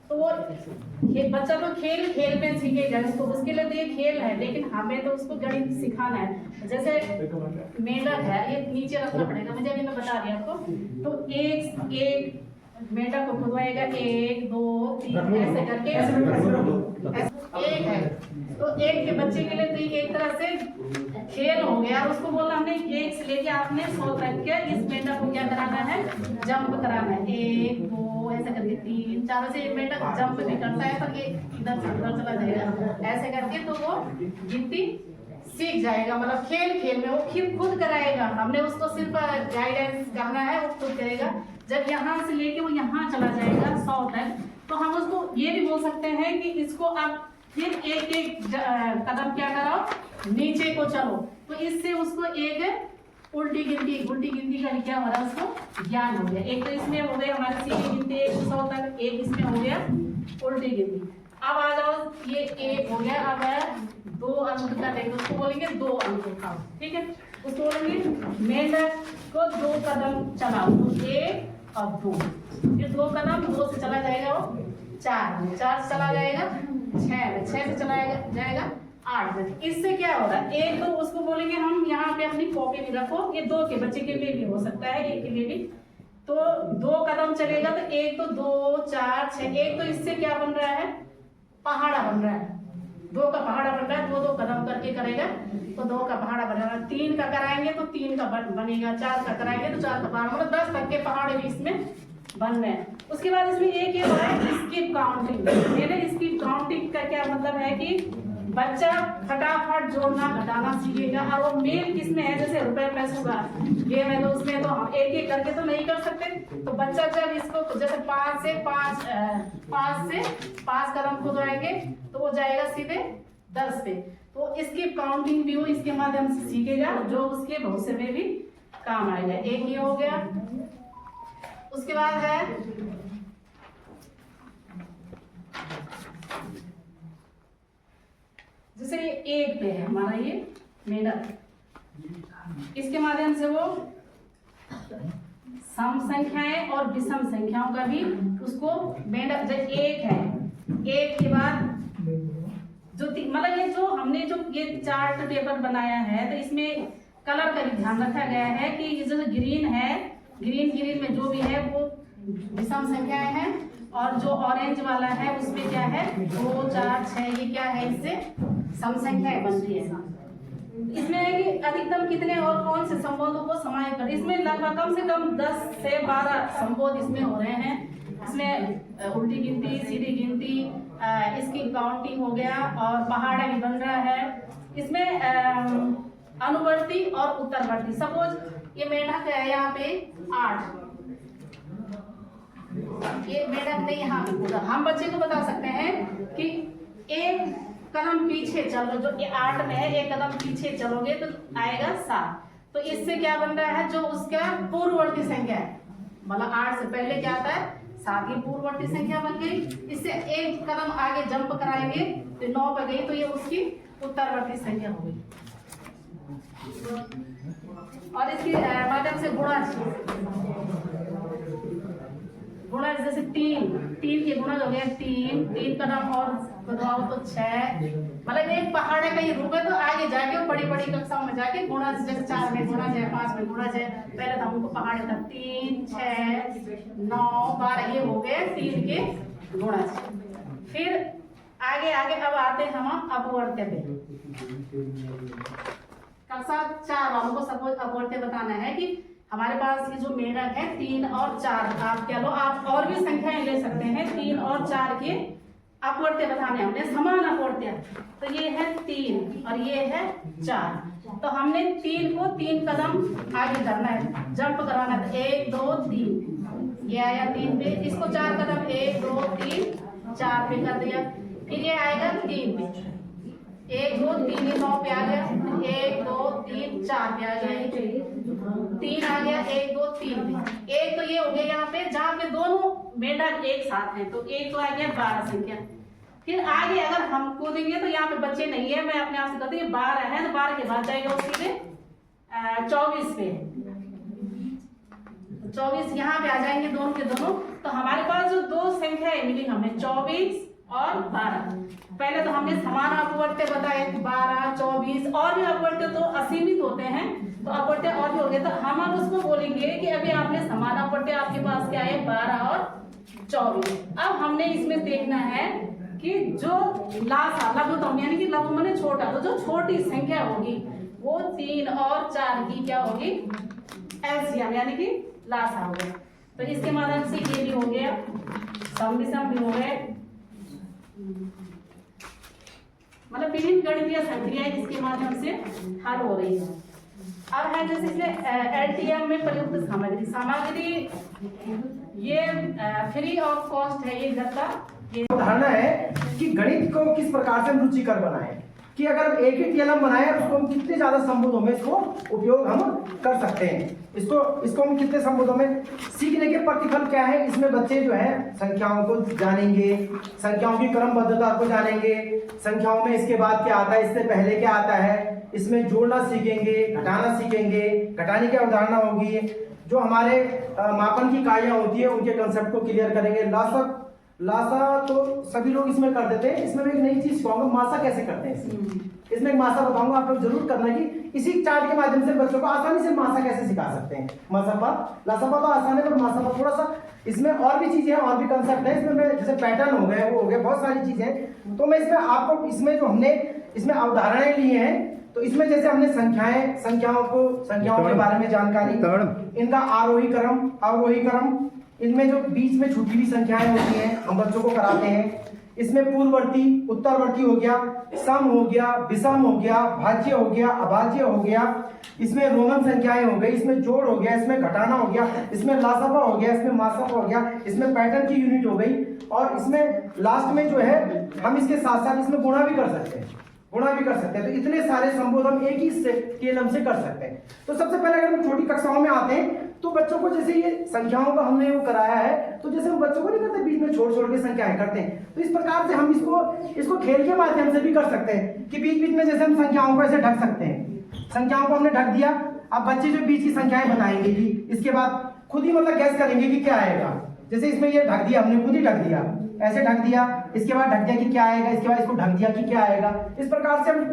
तो वो बच्चा तो खेल में सीखेगा, उसको उसके लिए तो ये खेल है, लेकिन हमें तो उसको गणित सिखाना है। जैसे मेढक है ये नीचे रखना पड़ेगा, मुझे अभी मैं बता रही हूँ आपको। तो एक मेढक को खुदवाएगा 1 2 3 ऐसे करके एक है तो एक के बच्चे के लिए तो एक तरह से खेल हो गया। उसको बोला हमने 1 से लेके आपने 100 तक के इस मेढक को क्या कराना है, जंप कराना है। 1 2 ऐसे करके 3 4 से मेढक जंप भी करता है पर ये इधर से उधर चला जाएगा ऐसे करके, तो वो गिनती सीख जाएगा। मतलब खेल में वो खुद कराएगा, हमने उसको सिर्फ गाइडेंस करना है, वो खुद करेगा। जब यहाँ से लेके वो यहाँ चला जाएगा 100 तक तो हम उसको ये भी बोल सकते हैं कि इसको आप फिर एक कदम क्या कराओ, नीचे को चलो। तो इससे उसको एक उल्टी गिनती का क्या हो रहा है, उसको ज्ञान हो गया। एक तो इसमें हो गया हमारे सीधी गिनती 100 तक, एक इसमें हो गया उल्टी गिनती। अब आ जाओ ये 1 हो गया, अब है 2 अंक का देखो, उसको बोलेंगे 2 अंक खाओ, ठीक है। उसको बोलेंगे मेढक को 2 कदम चलाओ, तो 1 और 2, फिर 2 कदम 2 से चला जाएगा वो 4 से चला जाएगा 6 से चला जाएगा 8 बजे। इससे क्या हो रहा है, एक तो उसको बोलेंगे हम यहाँ पे अपनी कॉपी भी रखो, ये 2 के बच्चे के लिए भी हो सकता है, एक के लिए भी, तो 2 कदम चलेगा तो 1 तो 2 4 6, एक तो इससे क्या बन रहा है, पहाड़ा बन रहा है, 2 का पहाड़ा बन रहा है, 2 कदम करके करेगा तो 2 का पहाड़ा बनेगा, 3 का कराएंगे तो 3 का बनेगा, 4 का कराएंगे तो 4 का पहाड़ा, मतलब 10 तक के पहाड़े भी इसमें बन रहे हैं। उसके बाद इसमें एक ये हो रहा है स्किप काउंटिंग। मेरे स्किप काउंटिंग का क्या मतलब है कि बच्चा फटाफट जोड़ना घटाना सीखेगा, और वो मेल किसमें है, जैसे रुपए पैसों का गेम है तो उसमें तो हम एक एक करके तो नहीं कर सकते, तो बच्चा जब इसको जैसे 5 से 5 कदम को जाएंगे तो वो जाएगा सीधे 10 पे, तो इसकी काउंटिंग भी वो इसके माध्यम से सीखेगा, जो उसके भविष्य में भी काम आएगा। एक ये हो गया। उसके बाद है जैसे ये 1 पे है हमारा ये मेंढक, इसके माध्यम से वो सम संख्याएं और विषम संख्याओं का भी उसको मेंढक, जब 1 है, 1 के बाद जो मतलब ये जो हमने जो ये चार्ट पेपर बनाया है तो इसमें कलर का भी ध्यान रखा गया है कि ये जो ग्रीन है, ग्रीन में जो भी है वो विषम संख्याएं हैं, और जो ऑरेंज वाला है उसमें क्या है 2 4 6, ये क्या है, इससे सम संख्याएं बनती है। इसमें है कि अधिकतम कितने और कौन से संबोधों को समाहित कर, इसमें लगभग कम से कम 10 से 12 संबोध इसमें हो रहे हैं। इसमें उल्टी गिनती, सीधी गिनती, इसकी काउंटिंग हो गया, और पहाड़ा भी बन रहा है। इसमें अनुवर्ती और उत्तरवर्ती, सपोज ये मेंढक है यहाँ पे 8, ये मेंढक नहीं यहाँ पे पूरा, हम बच्चे को बता सकते हैं कि 1 कदम पीछे चलो, जो ये 8 में है 1 कदम पीछे चलोगे तो आएगा 7, तो इससे क्या बन रहा है, जो उसका पूर्ववर्ती संख्या है, मतलब 8 से पहले क्या आता है 7 की पूर्ववर्ती संख्या बन गई। इससे 1 कदम आगे जंप कराएंगे तो 9 पर गई, तो ये उसकी उत्तरवर्ती संख्या हो गई। और इसके माध्यम से गुणज जैसे 3 के गुणज हो गया 3 कदम और बढ़ाओ तो 6, मतलब एक पहाड़े का ये रूप है, तो आगे जाके बड़ी बड़ी कक्षाओं में जाके गुणज, जैसे 4 में गुणज है, 5 में गुणज है, पहले तो हमको पहाड़े था 3 6 9 12, ये हो गए 3 के गुणज। फिर आगे अब आते हैं हम अपवर्त्य पे। कक्षा 4 वालों को सपोज अपवर्त्य बताना है कि हमारे पास ये जो मेंढक है 3 और 4, आप कह लो, आप और भी संख्याएं ले सकते हैं, 3 और 4 के अपवर्त्य बताने हमने, समान अपवर्त्य, तो ये है 3 और ये है 4, तो हमने 3 को 3 कदम आगे करना है, जंप कराना है, 1 2 3, ये आया 3 पे, इसको 4 कदम 1 2 3 4 पे कर दिया, फिर ये आएगा 3 पे, 1 2 3, ये 9 पे आ गया, 1 2 3 4 पे आ गया, 3 आ गया, 1 2 3 पे, एक तो ये हो गया यहाँ पे जहाँ पे दोनों मेंढक एक साथ हैं, तो एक तो आ गया 12 संख्या। फिर आगे अगर हम कूदेंगे तो यहाँ पे बच्चे नहीं है, मैं अपने आप से कहती हूँ 12 है, तो 12 के बाद जाएगा वो सीधे 24 पे, 24 यहाँ पे आ जाएंगे दोनों के दोनों, तो हमारे पास जो 2 संख्याएं मिली हमें 24 और 12, पहले तो हमने समान अपवर्त्य बताए 12 24, और भी अपवर्त्य तो असीमित होते हैं, तो अपवर्त्य और भी हो गए, तो हम अब उसको बोलेंगे कि अभी आपने समान अपवर्त्य, आपके पास क्या है 12 और 24। अब हमने इसमें देखना है कि जो लासा लघुतम यानी कि लघु माने छोटा, तो जो छोटी संख्या होगी वो 3 और 4 की क्या होगी, एलसीएम यानी कि लासा हो गया, तो इसके माध्यम से ये भी हो गया, सम विषम भी हो गए, मतलब विभिन्न गणितीय संक्रियाएं इसके माध्यम से हल हो रही है। अब है जैसे इसमें एलटीएम में प्रयुक्त सामग्री ये फ्री ऑफ कॉस्ट है, ये गत्ता, ये धारणा है कि गणित को किस प्रकार से हम रुचिकर बनाएं, कि अगर हम एक ही टीएलएम बनाए उसको हम कितने ज्यादा संबोधों में इसको उपयोग हम कर सकते हैं, इसको हम कितने संबोधों में, सीखने के प्रतिफल क्या है, इसमें बच्चे जो है संख्याओं को जानेंगे, संख्याओं की क्रमबद्धता को जानेंगे, संख्याओं में इसके बाद क्या आता है, इससे पहले क्या आता है, इसमें जोड़ना सीखेंगे, घटाना सीखेंगे, घटाने की अवधारणा होगी, जो हमारे मापन की इकाइयां होती है उनके कंसेप्ट को क्लियर करेंगे, लासा तो सभी लोग इसमें कर देते हैं। इसमें मैं एक नई चीज सिखाऊंगा, मासा कैसे करते हैं। इसमें एक मासा बताऊंगा, आप लोग जरूर करना कि इसी चार्ट के माध्यम से बच्चों को आसानी से मासा कैसे सिखा सकते हैं। मासापा लासापा तो आसान है, पर मासापा थोड़ा सा इसमें और भी चीजें हैं, और भी कंसेप्ट है इसमें। मैं जैसे पैटर्न हो गए, वो हो गए, बहुत सारी चीजें हैं। तो मैं इसमें आपको इसमें जो हमने इसमें अवधारणाएं ली हैं, तो इसमें जैसे हमने संख्याओं के बारे में जानकारी, इनका आरोही क्रम अवरोही क्रम, इनमें जो बीच में छुटी हुई संख्याएं होती हैं हम बच्चों को कराते हैं। इसमें पूर्ववर्ती उत्तरवर्ती हो गया, सम हो गया, विषम हो गया, भाज्य हो गया, अभाज्य हो गया, इसमें रोमन संख्याएं हो गई, इसमें जोड़ हो गया, इसमें घटाना हो गया, इसमें लासापा हो गया, इसमें मासापा हो गया, इसमें पैटर्न की यूनिट हो गई, और इसमें लास्ट में जो है हम इसके साथ साथ इसमें गुणा भी कर सकते हैं, गुणा भी कर सकते हैं। तो इतने सारे संबोध हम एक ही टीएलएम से कर सकते हैं। तो सबसे पहले अगर हम छोटी कक्षाओं में आते हैं, तो बच्चों को जैसे ये संख्याओं का हमने वो कराया है, तो जैसे हम बच्चों को नहीं करते बीच में छोड़ छोड़ के संख्याएं करते हैं, तो इस प्रकार से हम इसको खेल के माध्यम से भी कर सकते हैं कि बीच बीच में जैसे हम संख्याओं को ऐसे ढक सकते हैं। संख्याओं को हमने ढक दिया, अब बच्चे जो बीच की संख्याएं बताएंगे कि इसके बाद खुद ही मतलब गैस करेंगे कि क्या आएगा। जैसे इसमें ये ढक दिया, हमने खुद ही ढक दिया, ऐसे ढक दिया, इसके बाद ढक दिया कि क्या आएगा, इसके बाद इसको ढक दिया कि क्या आएगा। इस प्रकार से हम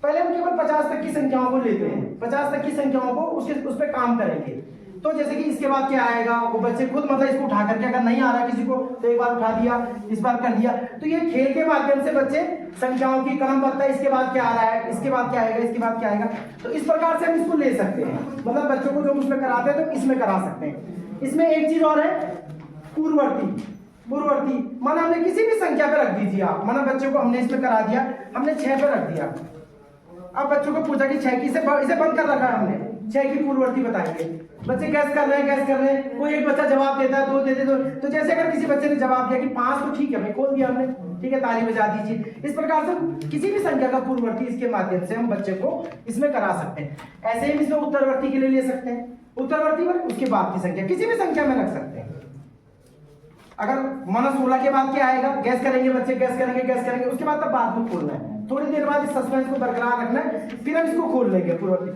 पहले हम केवल 50 तक की संख्याओं को लेते हैं, 50 तक की संख्याओं को उस पर काम करेंगे। तो जैसे कि इसके बाद क्या आएगा, वो बच्चे खुद मतलब इसको उठा करके, अगर नहीं आ रहा किसी को तो एक बार उठा दिया, इस बार कर दिया। तो ये खेल के माध्यम से बच्चे संख्याओं की क्रमबद्धता, इसके बाद क्या आ रहा है, इसके बाद क्या आएगा, इसके बाद क्या आएगा, तो इस प्रकार से हम इसको ले सकते हैं। मतलब बच्चों को जो उसमें कराते हैं तो इसमें करा सकते हैं। इसमें एक चीज और है, पूर्ववर्ती माना हमने किसी भी संख्या पे रख दीजिए आप, माना बच्चों को हमने इसमें करा दिया, हमने 6 पे रख दिया। अब बच्चों को पूछा कि 6 की इसे बंद कर रखा है हमने, 6 की पूर्ववर्ती बताएंगे। बच्चे गैस कर रहे हैं, कोई एक बच्चा जवाब देता है, 2 देते तो जैसे अगर किसी बच्चे ने जवाब दिया कि 5, तो ठीक है भाई, खोल दिया हमने, ठीक है, ताली बजा दीजिए। इस प्रकार से किसी भी संख्या का पूर्ववर्ती इसके माध्यम से हम बच्चे को इसमें करा सकते हैं। ऐसे ही इसमें उत्तरवर्ती के लिए ले सकते हैं, उत्तरवर्ती पर उसके बाद की संख्या किसी भी संख्या में रख सकते हैं। अगर माना 16 के बाद क्या आएगा, गैस करेंगे बच्चे, गैस करेंगे, उसके बाद तब बाद में खोलना है, थोड़ी देर बाद इस सस्पेंस को बरकरार रखना है, फिर हम इसको खोल लेंगे पूर्ववर्ती।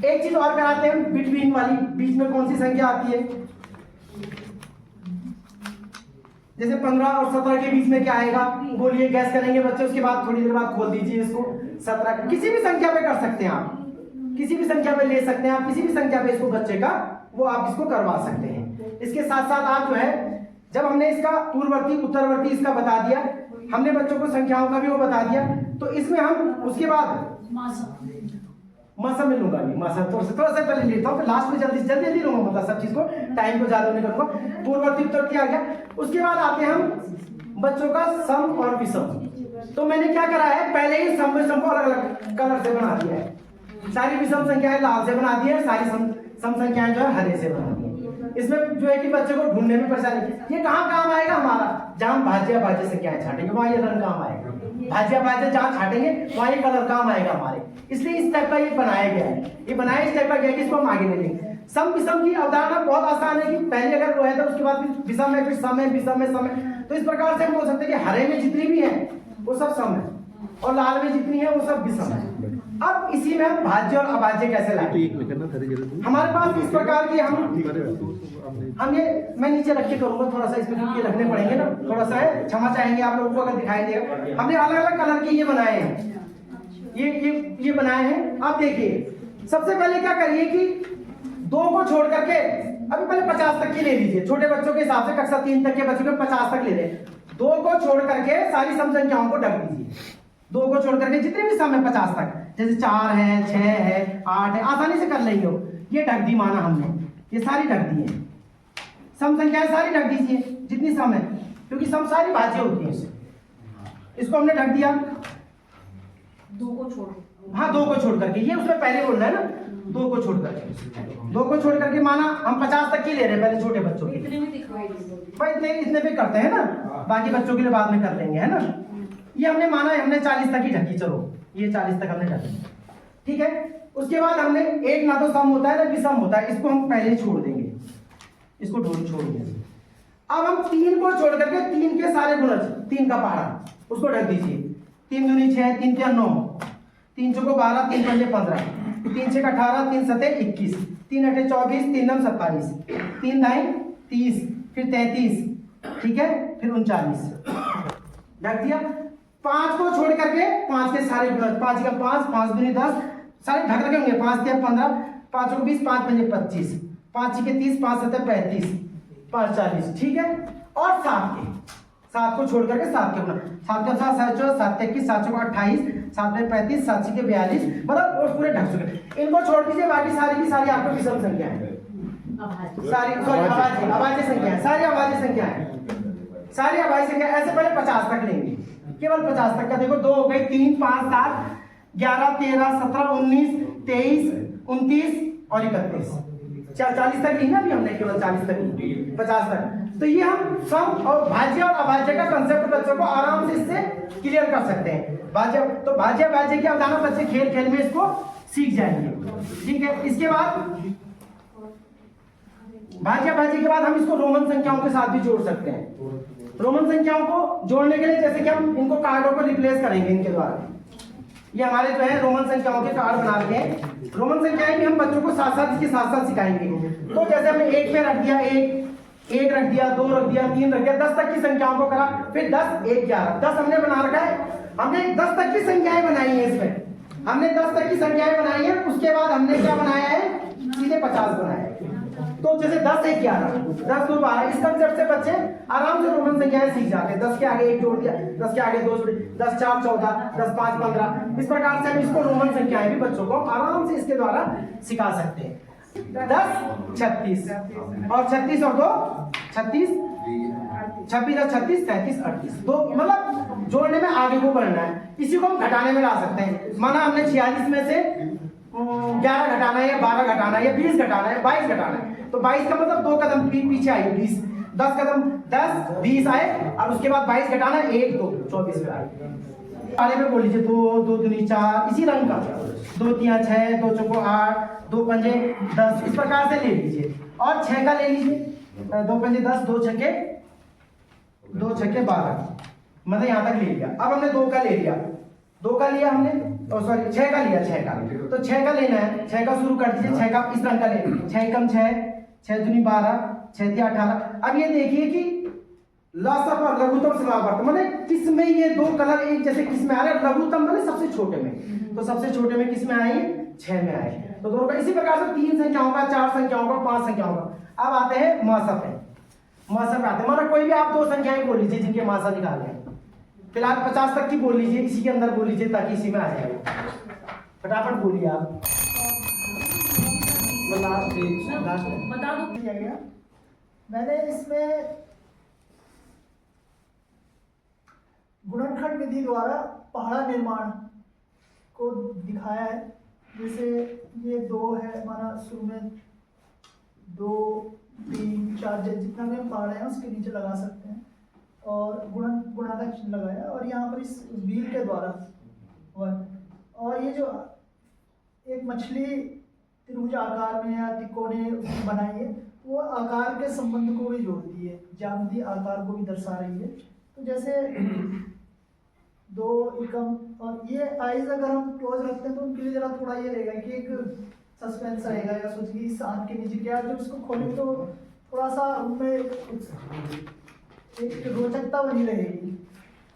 एक चीज और कराते हैं बिटवीन वाली, बीच में कौन सी संख्या आती है, जैसे 15 और 17 के बीच में क्या आएगा, बोलिए, गैस करेंगे बच्चे, उसके बाद थोड़ी देर बाद खोल दीजिए इसको। 17 किसी भी संख्या पे कर सकते हैं आप, किसी भी संख्या पे ले सकते हैं आप, किसी भी संख्या पे इसको बच्चे का वो आप इसको करवा सकते हैं। इसके साथ साथ आप जो है, जब हमने इसका पूर्ववर्ती उत्तरवर्ती इसका बता दिया, हमने बच्चों को संख्याओं का भी वो बता दिया, तो इसमें हम उसके बाद मासा में लूंगा, मासा थोड़ा सा पहले लेता हूँ, लास्ट में जल्दी लूंगा, मतलब सब चीज को टाइम को ज्यादा नहीं करूंगा। पूर्ववर्ती उत्तरवर्ती आ गया, उसके बाद आते हैं हम बच्चों का सम और विषम। तो मैंने क्या करा है, पहले ही सम विषम को अलग अलग कलर से बना दिया है, सारी विषम संख्याएं लाल से बना दी है, सारी सम संख्याएं जो है हरे से बना दी है। इसमें जो है कि बच्चे को ढूंढने में परेशानी, ये कहाँ काम आएगा हमारा, जहाँ भाज्य भाज्य संख्याएं छाटेंगे वहां ये रंग काम आएगा, भाज्य भाज्य जहाँ छाटेंगे वहां ये कलर काम आएगा हमारे, इसलिए इस टाइप का ये बनाया गया है। ये बनाया इस टाइप का गया कि इसको हम आगे ले लेंगे। सम विषम की अवधारणा बहुत आसान है कि पहले अगर रोए तो उसके बाद विषम है, फिर सम है, विषम है, सम है। तो इस प्रकार से हम बोल सकते हैं कि हरे में जितनी भी है वो सब सम है, और लाल में जितनी है वो सब विषम है। अब इसी में हम भाज्य और अभाज्य कैसे लाएं, हमारे पास इस प्रकार की हम ये मैं नीचे रख के करूंगा, थोड़ा सा इसमें ये रखने पड़ेंगे ना, थोड़ा सा है, क्षमा चाहेंगे आप लोगों को अगर दिखाई देगा। हमने अलग अलग कलर के ये बनाए हैं, ये बनाए हैं। आप देखिए, सबसे पहले क्या करिए कि 2 को छोड़ करके, अभी पहले 50 तक की ले लीजिए, छोटे बच्चों के हिसाब से कक्षा 3 तक के बच्चों को 50 तक ले लें। 2 को छोड़ करके सारी सम संख्याओं को ढक दीजिए, 2 को छोड़ करके जितने भी सम है 50 तक, जैसे 4 है, 6 है, 8 है, आसानी से कर लेंगे हो। ये ढक दी माना हमने, ये सारी ढक दी है, सम संख्याएं सारी ढक दीजिए जितनी सम है, क्योंकि सम सारी भाज्य होती है। इसको हमने ढक दिया, 2 को छोड़, हाँ 2 को छोड़ करके, ये उसमें पहले बोलना है ना, 2 को छोड़ करके, 2 को छोड़ करके माना हम 50 तक की ले रहे हैं पहले छोटे बच्चों के, इतने में दिखाई भाई इतने पे करते हैं ना, बाकी बच्चों के लिए बाद में कर लेंगे, है ना। ये हमने माना है, हमने 40 तक ही ढकी, चलो ये 40 तक हमने ढकी, ठीक है। उसके बाद हमने एक ना तो सम होता है ना विषम होता है, इसको हम पहले ही छोड़ देंगे, इसको छोड़ देंगे। अब हम 3 को छोड़ करके 3 के सारे गुणज, 3 का पहाड़ा उसको ढक दीजिए। 3 दूनी 6, 3 तिया 9, 3 चौको 12, 3 पंजे 15, 3 छः 18, 3 सते 21, 3 अठे 24, 3 नम 27, 3 दाई 30, फिर 33, ठीक है, फिर 39 ढक दिया। 5 को छोड़ करके 5 के सारे गुणज, 5 का 5, 5 दूनी 10, सारे ढक रखे होंगे। 5 के 15, 5 को 20, 5 पंजे 25, 5 के 30, 5 सत्ते 35, 5 40, ठीक है। और 7 को छोड़ करके 7 के गुणज, 7 का 7, 7 चौ 7 21, 7 चौ 28, 7 में 35, 7 के 42, मतलब वो पूरे ढक चुके। इनको छोड़ दीजिए, बाकी सारी की सारी आपको विषम संख्या है, सारी अभाज्य संख्या है, सारी अभाज्य संख्या है, सारी अभाज्य संख्या। ऐसे पहले 50 तक लेंगे, केवल 50 तक का। देखो 2 हो गई, 3, 5, 7, 11, 13, 17, 19, 23, 29 और 31, 40 तक ली ना अभी हमने, केवल 40 तक ली, 50 तक। तो ये हम सम और भाज्य और अभाज्य का कंसेप्ट बच्चों को आराम से इससे क्लियर कर सकते हैं। भाज्य तो भाज्य भाज्य की अवधारणा बच्चे खेल खेल में इसको सीख जाएंगे, ठीक है। इसके बाद भाज्य भाज्य के बाद हम इसको रोमन संख्याओं के साथ भी जोड़ सकते हैं। रोमन संख्याओं को जोड़ने के लिए जैसे कि हम इनको कार्डों को रिप्लेस करेंगे इनके द्वारा। ये हमारे जो है रोमन संख्याओं के कार्ड बना रखे हैं। रोमन संख्याएं भी हम बच्चों को साथ साथ इसके साथ साथ सिखाएंगे। तो जैसे हमने 1 में रख दिया, 1 रख दिया, 2 रख दिया, 3 रख दिया, 10 तक की संख्याओं को करा, फिर 10, 1, 11, 10 हमने बना रखा है। हमने 10 तक की संख्याएं बनाई है, इसमें हमने 10 तक की संख्याएं बनाई है। उसके बाद हमने क्या बनाया है, सीधे 50 बनाया है। तो जैसे 10, 1, 11, 10, 2, 12, इस कंसेप्ट से बच्चे आराम से रोमन संख्याएं सीख जाते हैं। 10 के आगे 1 जोड़ दिया, 10 के आगे 2 जोड़, 10, 4, 14, 10, 5, 15, इस प्रकार से हम इसको रोमन संख्याएं भी बच्चों को आराम से इसके द्वारा सिखा सकते हैं। 10, 36 और 36 और 2, 36, 26 और 36, 33, 38, दो मतलब जोड़ने में आगे को बढ़ना है। इसी को हम घटाने में ला सकते हैं। माना हमने 46 में से 11 घटाना है, या 12 घटाना है, या 20 घटाना है, 22 घटाना है, तो 22 का मतलब 2 कदम पीछे आए 20, 10 कदम 10, 20 आए, और उसके बाद 22 घटाना 1, 2, 24 में आए। आने में बोल लीजिए 2, 2 दूनी 4, इसी रंग का 2 3 6, 2 चौको 8, 2 पंजे 10, इस प्रकार से ले लीजिए। और 6 का ले लीजिए, 2 पंजे 10, 2 छक्के 12, मतलब यहाँ तक ले लिया। अब हमने 2 का ले लिया, 2 का लिया हमने, सॉरी 6 का लिया, 6 का, तो 6 का लेना है। 6 का शुरू कर दीजिए, 6 का इस रंग का ले, 6 कम 6, 6 दूनी 12, 6 तिया 18। अब ये देखिए कि लघुत्तम लघुत्तम समावर्त माने किसमें ये 2 कलर एक जैसे किसमें आ रहे हैं, लघुत्तम माने सबसे छोटे में, तो सबसे छोटे में किसमें आए, 6 में आए। तो दोनों का इसी प्रकार से 3 संख्याओं का, 4 संख्याओं का, 5 संख्याओं का। अब आते हैं मासा पे, मासा पे आते हैं। माना कोई भी आप 2 संख्याएं बोल लीजिए जिनके मासा निकाल लें। फिलहाल 50 तक की बोल लीजिए, इसी के अंदर बोल लीजिए ताकि इसी में आ जाएगा। फटाफट बोलिए आप। बता दो। मैंने इसमें गुणनखंड विधि द्वारा पहाड़ा निर्माण को दिखाया है। जैसे ये 2 है, माना शुरू में 2, 3, 4 जितना भी हम पहाड़े हैं उसके नीचे लगा सकते हैं, और गुणा का चिन्ह लगाया, और यहाँ पर इस व्हील के द्वारा और ये जो एक मछली त्रिभुज आकार में या तिकोने बनाई है, वो आकार के संबंध को भी जोड़ती है, ज्यामितीय आकार को भी दर्शा रही है। तो जैसे 2 एकम, और ये आइज अगर हम क्लोज रखते हैं तो उनके लिए जरा थोड़ा ये रहेगा कि एक सस्पेंस रहेगा, या सोचिए इस आंख के नीचे क्या, जब इसको खोलेंगे तो थोड़ा सा उनमें एक रोचकता बनी रहेगी।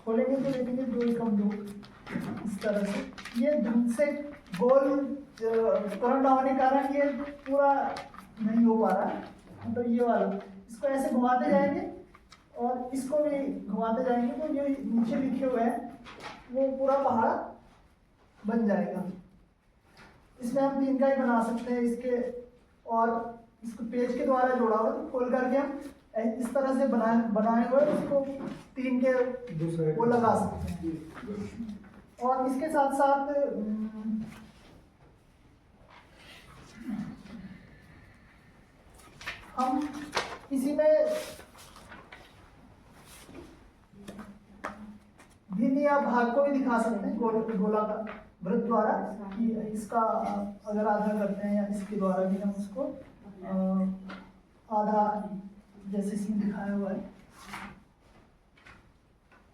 खोलेंगे तो देखेंगे 2 एकम 2, इस तरह से ये ढंग से गोल करंट होने के कारण ये पूरा नहीं हो पा रहा है। मतलब ये वाला इसको ऐसे घुमाते जाएंगे और इसको भी घुमाते जाएंगे, तो जो नीचे लिखे हुए हैं वो पूरा पहाड़ बन जाएगा। इसमें हम 3 का ही बना सकते हैं इसके, और इसको पेज के द्वारा जोड़ा हुआ, तो खोल करके हम इस तरह से बनाए हुए उसको 3 के वो लगा सकते हैं। और इसके साथ साथ हम इसी में भिन्न या भाग को भी दिखा सकते हैं गोला का वृत्त द्वारा, कि इसका अगर आधा करते हैं, या इसके द्वारा भी हम उसको आधा, जैसे इसमें दिखाया हुआ है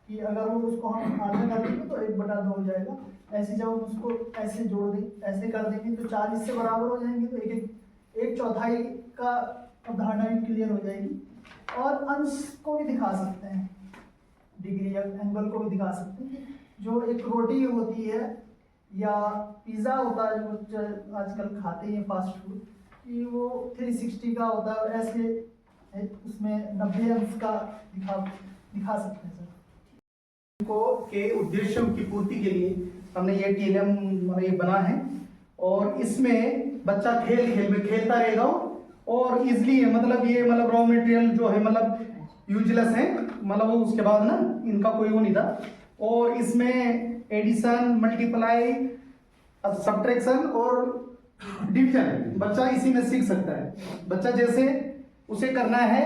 कि अगर वो उसको हम आधा कर देंगे तो 1/2 हो जाएगा। ऐसे जब हम उसको ऐसे जोड़ दें, ऐसे कर देंगे तो 4 इससे बराबर हो जाएंगे, तो 1/4 का अवधारणा भी क्लियर हो जाएगी। और अंश को भी दिखा सकते हैं, डिग्री या एंगल को भी दिखा सकते हैं। जो एक रोटी होती है या पिज़्ज़ा होता है जो आजकल खाते हैं फास्ट फूड, कि वो 360 का होता है, और ऐसे उसमें 90 अंश का दिखा सकते हैं सर। को के उद्देश्यों की पूर्ति के लिए हमने ये TLM ये बना है, और इसमें बच्चा खेल में खेलता रहेगा और इजली है, मतलब ये मतलब रॉ मटेरियल जो है मतलब यूजलेस है, मतलब वो उसके बाद ना इनका कोई वो नहीं था। और इसमें एडिशन, मल्टीप्लाई, सब्ट्रैक्शन और डिवीजन बच्चा इसी में सीख सकता है। बच्चा जैसे उसे करना है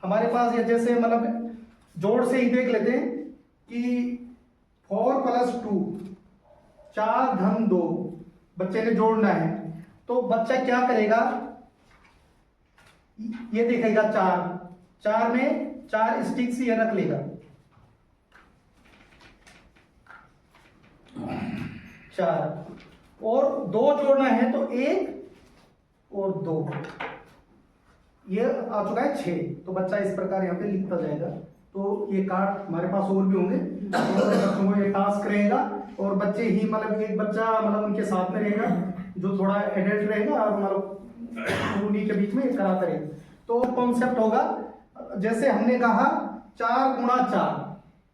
हमारे पास ये जैसे मतलब जोड़ से ही देख लेते हैं कि 4 + 2 4 धन 2 बच्चे ने जोड़ना है, तो बच्चा क्या करेगा, ये देखेगा 4 में 4 स्टिक्स ये रख लेगा, 4 और 2 जोड़ना है तो 1 और 2, ये आ चुका है 6। तो बच्चा इस प्रकार यहाँ पे लिखता जाएगा। तो ये कार्ड हमारे पास और भी होंगे, तो बच्चों को ये टास्क रहेगा, और बच्चे ही मतलब एक बच्चा मतलब उनके साथ में रहेगा जो थोड़ा एडल्ट रहेगा, और मतलब उन्हीं के बीच में ये कराता रहेगा। तो कॉन्सेप्ट होगा जैसे हमने कहा 4 × 4,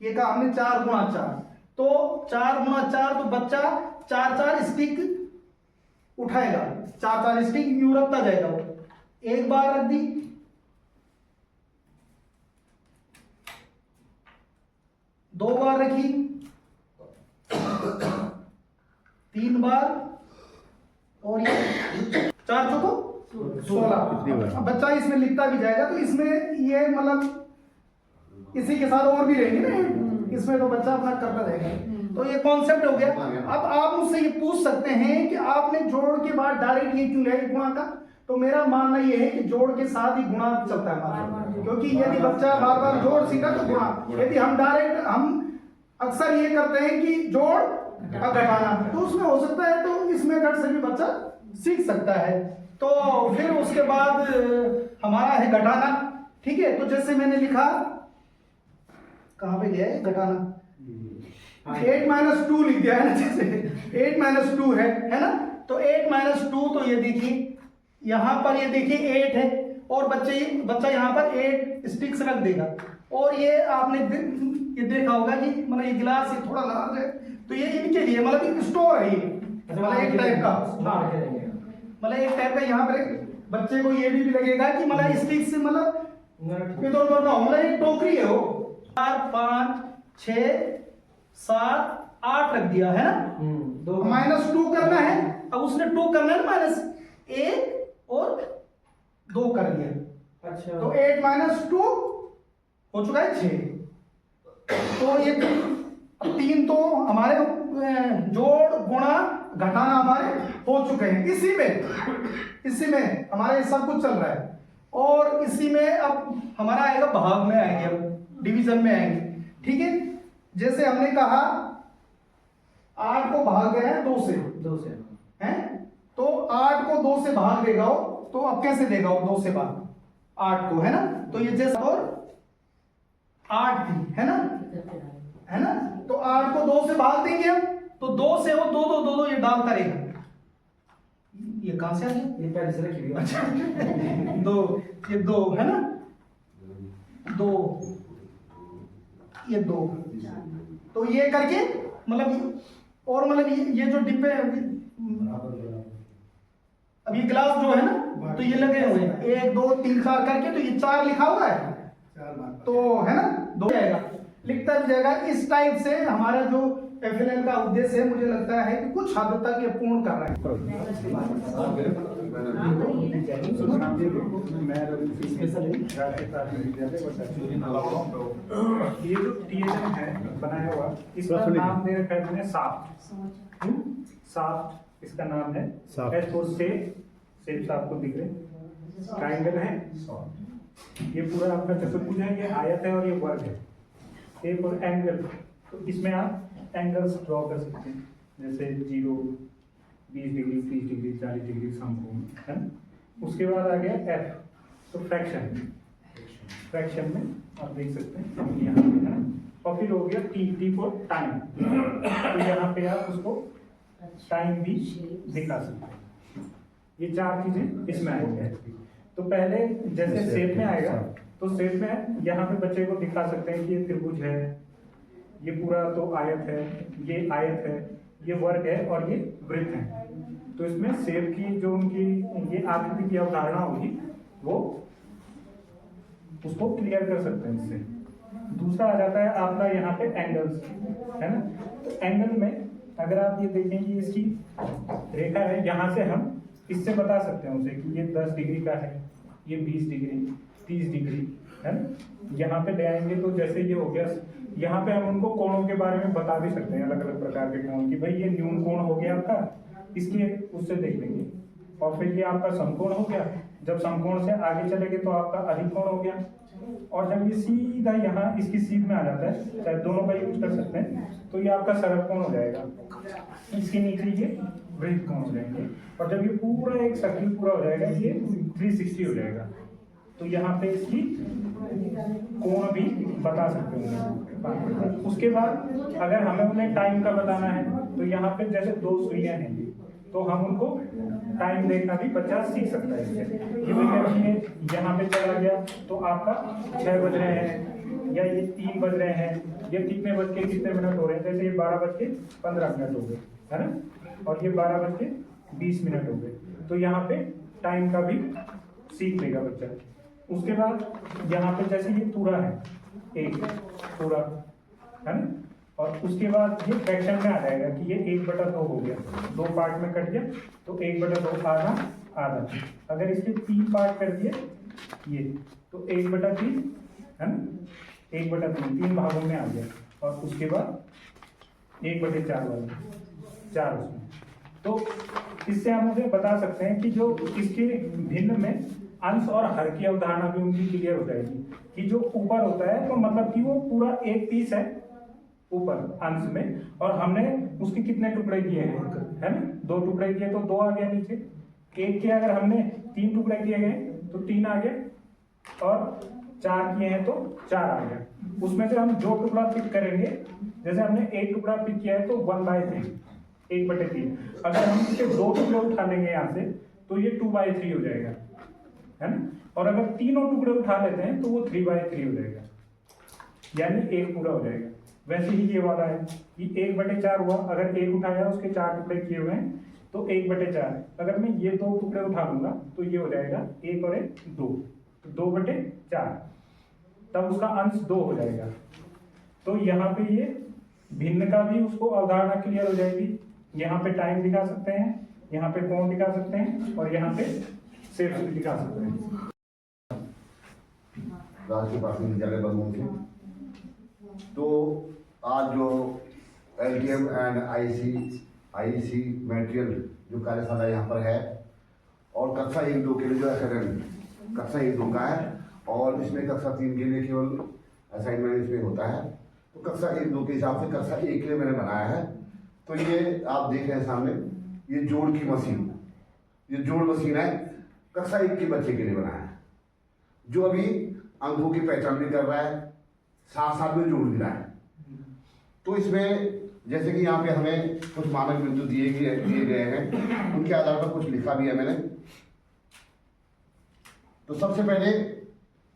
ये कहा हमने 4 × 4, तो 4 × 4 तो बच्चा 4 स्टिक उठाएगा, 4 स्टिक यूं रखता जाएगा। वो एक बार रख दी, दो बार रखी, 3 बार, और ये 4 चौको 16। बच्चा इसमें लिखता भी जाएगा, तो इसमें ये मतलब इसी के साथ और भी रहेंगे ना, इसमें तो बच्चा अपना करता रहेगा। तो ये कॉन्सेप्ट हो गया। अब आप मुझसे ये पूछ सकते हैं कि आपने जोड़ के बाद डायरेक्ट ये क्यों लिया गुणा का, तो मेरा मानना ये है कि जोड़ के साथ ही गुणा चलता है, क्योंकि यदि बच्चा बार बार जोड़ सीखा तो गुणा। यदि हम डायरेक्ट हम अक्सर ये करते हैं कि जोड़ और घटाना, तो उसमें हो सकता है तो इस मेथड से भी बच्चा सीख सकता है। तो फिर उसके बाद हमारा है घटाना, ठीक है। तो जैसे मैंने लिखा, कहाँ पे गया है घटाना, 8 - 2 लिख दिया है ना, जैसे 8 - 2 है ना। तो 8 - 2, तो ये देखिए यहाँ पर ये देखिए 8 है, और बच्चा यहाँ पर 8 स्टिक्स रख देगा। और ये आपने ये देखा होगा कि मतलब ये गिलास ये थोड़ा लार्ज है, तो ये इनके लिए मतलब एक स्टोर है, ये मतलब एक टाइप का, हाँ मतलब एक टाइप का। यहाँ पर बच्चे को ये भी लगेगा कि मतलब स्टिक्स से मतलब इधर उधर ना हो, मतलब एक टोकरी है वो। 4 5 6 7 8 रख दिया है ना, -2 करना है। अब उसने 2 करना है ना, -1 और 2 कर दिया। अच्छा, तो 8 - 2 हो चुका है 6। तो ये 3 तो हमारे जोड़ गुणा घटाना हमारे हो चुके हैं। इसी में हमारे सब कुछ चल रहा है, और इसी में अब हमारा आएगा भाग में आएंगे, अब डिवीजन में आएंगे, ठीक है। जैसे हमने कहा 8 को भाग गए हैं 2 से हैं, तो 8 को 2 से भाग देगा वो, तो अब कैसे देगा वो 2 से भाग 8 को, है ना। तो ये जैसे और 8 थी, है ना। तो 8 को 2 से भाग देंगे हम, तो 2 से वो 2 2 2 2 ये डालता रहेगा। ये कहां से आ गया, ये पहले से रखी हुई। अच्छा 2, ये 2 है ना, 2 ये 2, तो ये करके मतलब, और मतलब ये जो डिब्बे अब ये ग्लास जो है ना, तो ये लगे हुए हैं 1 2 3 4 करके, तो ये 4 लिखा हुआ है, तो है ना 2 जाएगा, लिखता भी जाएगा। इस टाइप से हमारा जो FLL का उद्देश्य है, मुझे लगता है कि कुछ हद तक ये पूर्ण कर रहा है। ये जो TLM है बनाया हुआ, इसका नाम दे रखा है मैंने साफ्ट, इसका नाम है शेप्स आपको दिख रहे, ट्रायंगल है, ये पूरा आपका चतुर्भुज है, ये आयत है और ये वर्ग है, एक और एंगल। तो इसमें आप एंगल्स ड्रॉ कर सकते हैं, जैसे 0 20 डिग्री 30 डिग्री 40 डिग्री समकोण, है ना। उसके बाद आ गया एफ, तो फ्रैक्शन। फ्रैक्शन में आप देख सकते हैं यहाँ पे है, और फिर हो गया टी, टी फॉर टाइम। तो यहाँ पे आप उसको टाइम भी दिखा सकते हैं। ये चार चीजें इसमें आएंगे। तो पहले जैसे शेप में आएगा, तो शेप में यहाँ पे बच्चे को दिखा सकते हैं कि ये त्रिभुज है, ये पूरा तो आयत है, ये आयत है, ये वर्ग है और ये वृत्त है। तो इसमें शेप की जो उनकी ये आकृति की अवधारणा होगी वो उसको क्लियर कर सकते हैं इससे। दूसरा आ जाता है आपका यहाँ पे एंगल्स, है ना। तो एंगल में अगर आप ये देखेंगे इसकी रेखा है, यहाँ से हम इससे बता सकते हैं उसे कि ये 10 डिग्री का है, ये 20 डिग्री, 30 डिग्री, है ना। यहाँ पे ले आएंगे तो जैसे ये हो गया, यहाँ पे हम उनको कोणों के बारे में बता भी सकते हैं, अलग अलग प्रकार के कोण की, भाई ये न्यून कोण हो गया आपका, इसके उससे देख लेंगे। और फिर ये आपका समकोण हो गया, जब समकोण से आगे चलेंगे तो आपका अधिकोण हो गया। और जब ये सीधा यहाँ इसकी सीध में आ जाता है, चाहे दोनों का यूज कर सकते हैं, तो ये आपका सरल कोण हो जाएगा। इसके नीचे ये वृत्त कोण हो जाएंगे। और जब ये पूरा एक सर्किल पूरा हो जाएगा, ये 360 हो जाएगा। तो यहाँ पे इसकी कोण भी बता सकते हैं। उसके बाद अगर हमें उन्हें टाइम का बताना है, तो यहाँ पे जैसे 2 सुइयां हैं, तो हम उनको टाइम देखना भी बच्चा सीख सकता है इससे। ये देखिए यहाँ पे चला गया तो आपका 6 बज रहे हैं, या ये 3 बज रहे हैं, ये कितने बज के कितने मिनट हो रहे हैं, जैसे ये 12:15 हो गए, है ना। और ये 12:20 हो गए। तो यहाँ पे टाइम का भी सीख लेगा बच्चा। उसके बाद यहाँ पे जैसे ये पूरा है, एक पूरा, है ना। और उसके बाद ये फ्रैक्शन में आ जाएगा कि ये 1/2 हो गया, 2 पार्ट में कट गया, तो 1/2 आधा आधा। अगर इसके 3 पार्ट कर दिए ये, तो 1/3, है ना, 1/3 3 भागों में आ गया। और उसके बाद 1/4 वाला 4 उसमें। तो इससे हम उसे बता सकते हैं कि जो इसके भिन्न में अंश और हर की अवधारणा भी उनकी क्लियर हो जाएगी कि जो ऊपर होता है तो मतलब कि वो पूरा एक पीस है ऊपर अंश में, और हमने उसके कितने टुकड़े किए हैं, है ना, 2 टुकड़े किए तो 2 आ गया नीचे। एक के अगर हमने 3 टुकड़े किए गए तो 3 आ गया, और 4 किए हैं तो 4 आ गया। उसमें से हम जो टुकड़ा पिक करेंगे, जैसे हमने एक टुकड़ा पिक किया है तो 1/3, 1/3। अगर हम इसके 2 टुकड़े उठा लेंगे यहाँ से तो ये 2/3 हो जाएगा, है ना। और अगर तीनों टुकड़े उठा लेते हैं तो वो 3/3 हो जाएगा, यानी 1 पूरा हो जाएगा। वैसे ही ये वाला है कि 1/4 हुआ, अगर 1 उठाया उसके 4 टुकड़े किए हुए हैं तो 1/4। अगर मैं ये 2 टुकड़े उठा लूंगा तो ये हो जाएगा 1 और 1 2, तो 2/4, तब उसका अंश 2 हो जाएगा। तो यहाँ पे ये भिन्न का भी उसको अवधारणा क्लियर हो जाएगी। यहाँ पे टाइम दिखा सकते हैं, यहाँ पे कोण दिखा सकते हैं, और यहाँ पे शेप दिखा सकते हैं। राष्ट्रीय प्राथमिक विद्यालय बलमुखी। तो आज जो LTM एंड IEC मटेरियल जो कार्यशाला यहाँ पर है, और कक्षा 1-2 के लिए जो एकेडमी कक्षा 1-2 का है, और इसमें कक्षा 3 के लिए केवल असाइनमेंट इसमें होता है। तो कक्षा 1-2 के हिसाब से कक्षा 1 के लिए मैंने बनाया है। तो ये आप देख रहे हैं सामने, ये जोड़ की मशीन, ये जोड़ मशीन है, कक्षा 1 के बच्चे के लिए बनाया है, जो अभी अंकों की पहचान भी कर रहा है, साथ साथ में जोड़ भी रहा है। तो इसमें जैसे कि यहाँ पे हमें कुछ मानक बिंदु दिए गए हैं, उनके आधार पर कुछ लिखा भी है मैंने। तो सबसे पहले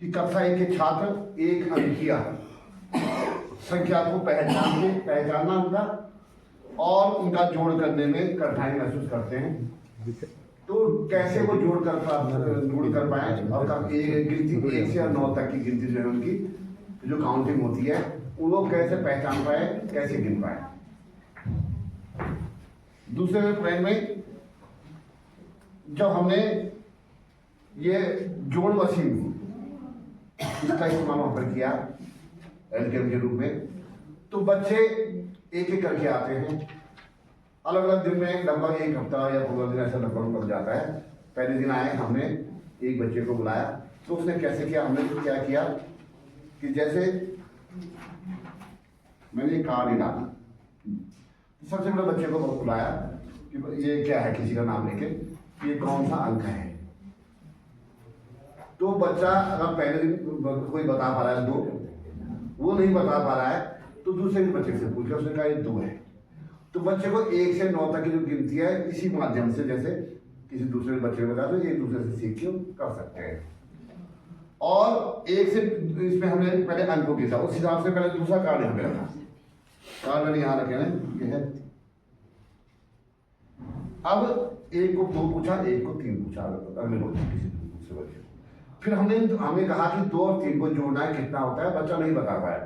कि कक्षा 1 के छात्र एक अंकीय संख्या को पहचानना उनका, और उनका जोड़ करने में कठिनाई महसूस करते हैं। तो कैसे वो जोड़ कर पाए, और गिनती 1 से 9 तक की गिनती जो है उनकी जो काउंटिंग होती है, वो कैसे पहचान पाए, कैसे गिन पाए। दूसरे पॉइंट में जब हमने ये जोड़ मशीन इसका इस्तेमाल वहां पर किया LTM के रूप में, तो बच्चे एक एक करके आते हैं, अलग अलग दिन में, लगभग 1 हफ्ता या 15 दिन ऐसा लगभग लग जाता है। पहले दिन आए, हमने एक बच्चे को बुलाया, तो उसने कैसे किया, हमने क्या किया कि जैसे मैंने ये कार्ड ही डाला, तो सबसे पहले बच्चे को बुलाया कि ये क्या है, किसी का नाम लेके, ये कौन सा अंक है, तो बच्चा अगर पहले दिन कोई बता पा रहा है 2, वो नहीं बता पा रहा है तो दूसरे बच्चे से पूछे, उसने कहा ये 2 है। तो बच्चे को 1 से 9 तक की जो गिनती है इसी माध्यम से, जैसे किसी दूसरे बच्चे ने बताया तो एक दूसरे से सीख के कर सकते हैं। और 1 से इसमें हमने पहले अंकों के हिसाब, उस हिसाब से पहले दूसरा कार्ड यहाँ पे रखा। कार्ड मैंने यहाँ रखे हैं, ये है। अब 1 को 2 पूछा, 1 को 3 पूछा, अगले बच्चे किसी दूसरे बच्चे को। फिर हमें कहा कि 2 और 3 को जोड़ना है, कितना होता है, बच्चा नहीं बता पाया।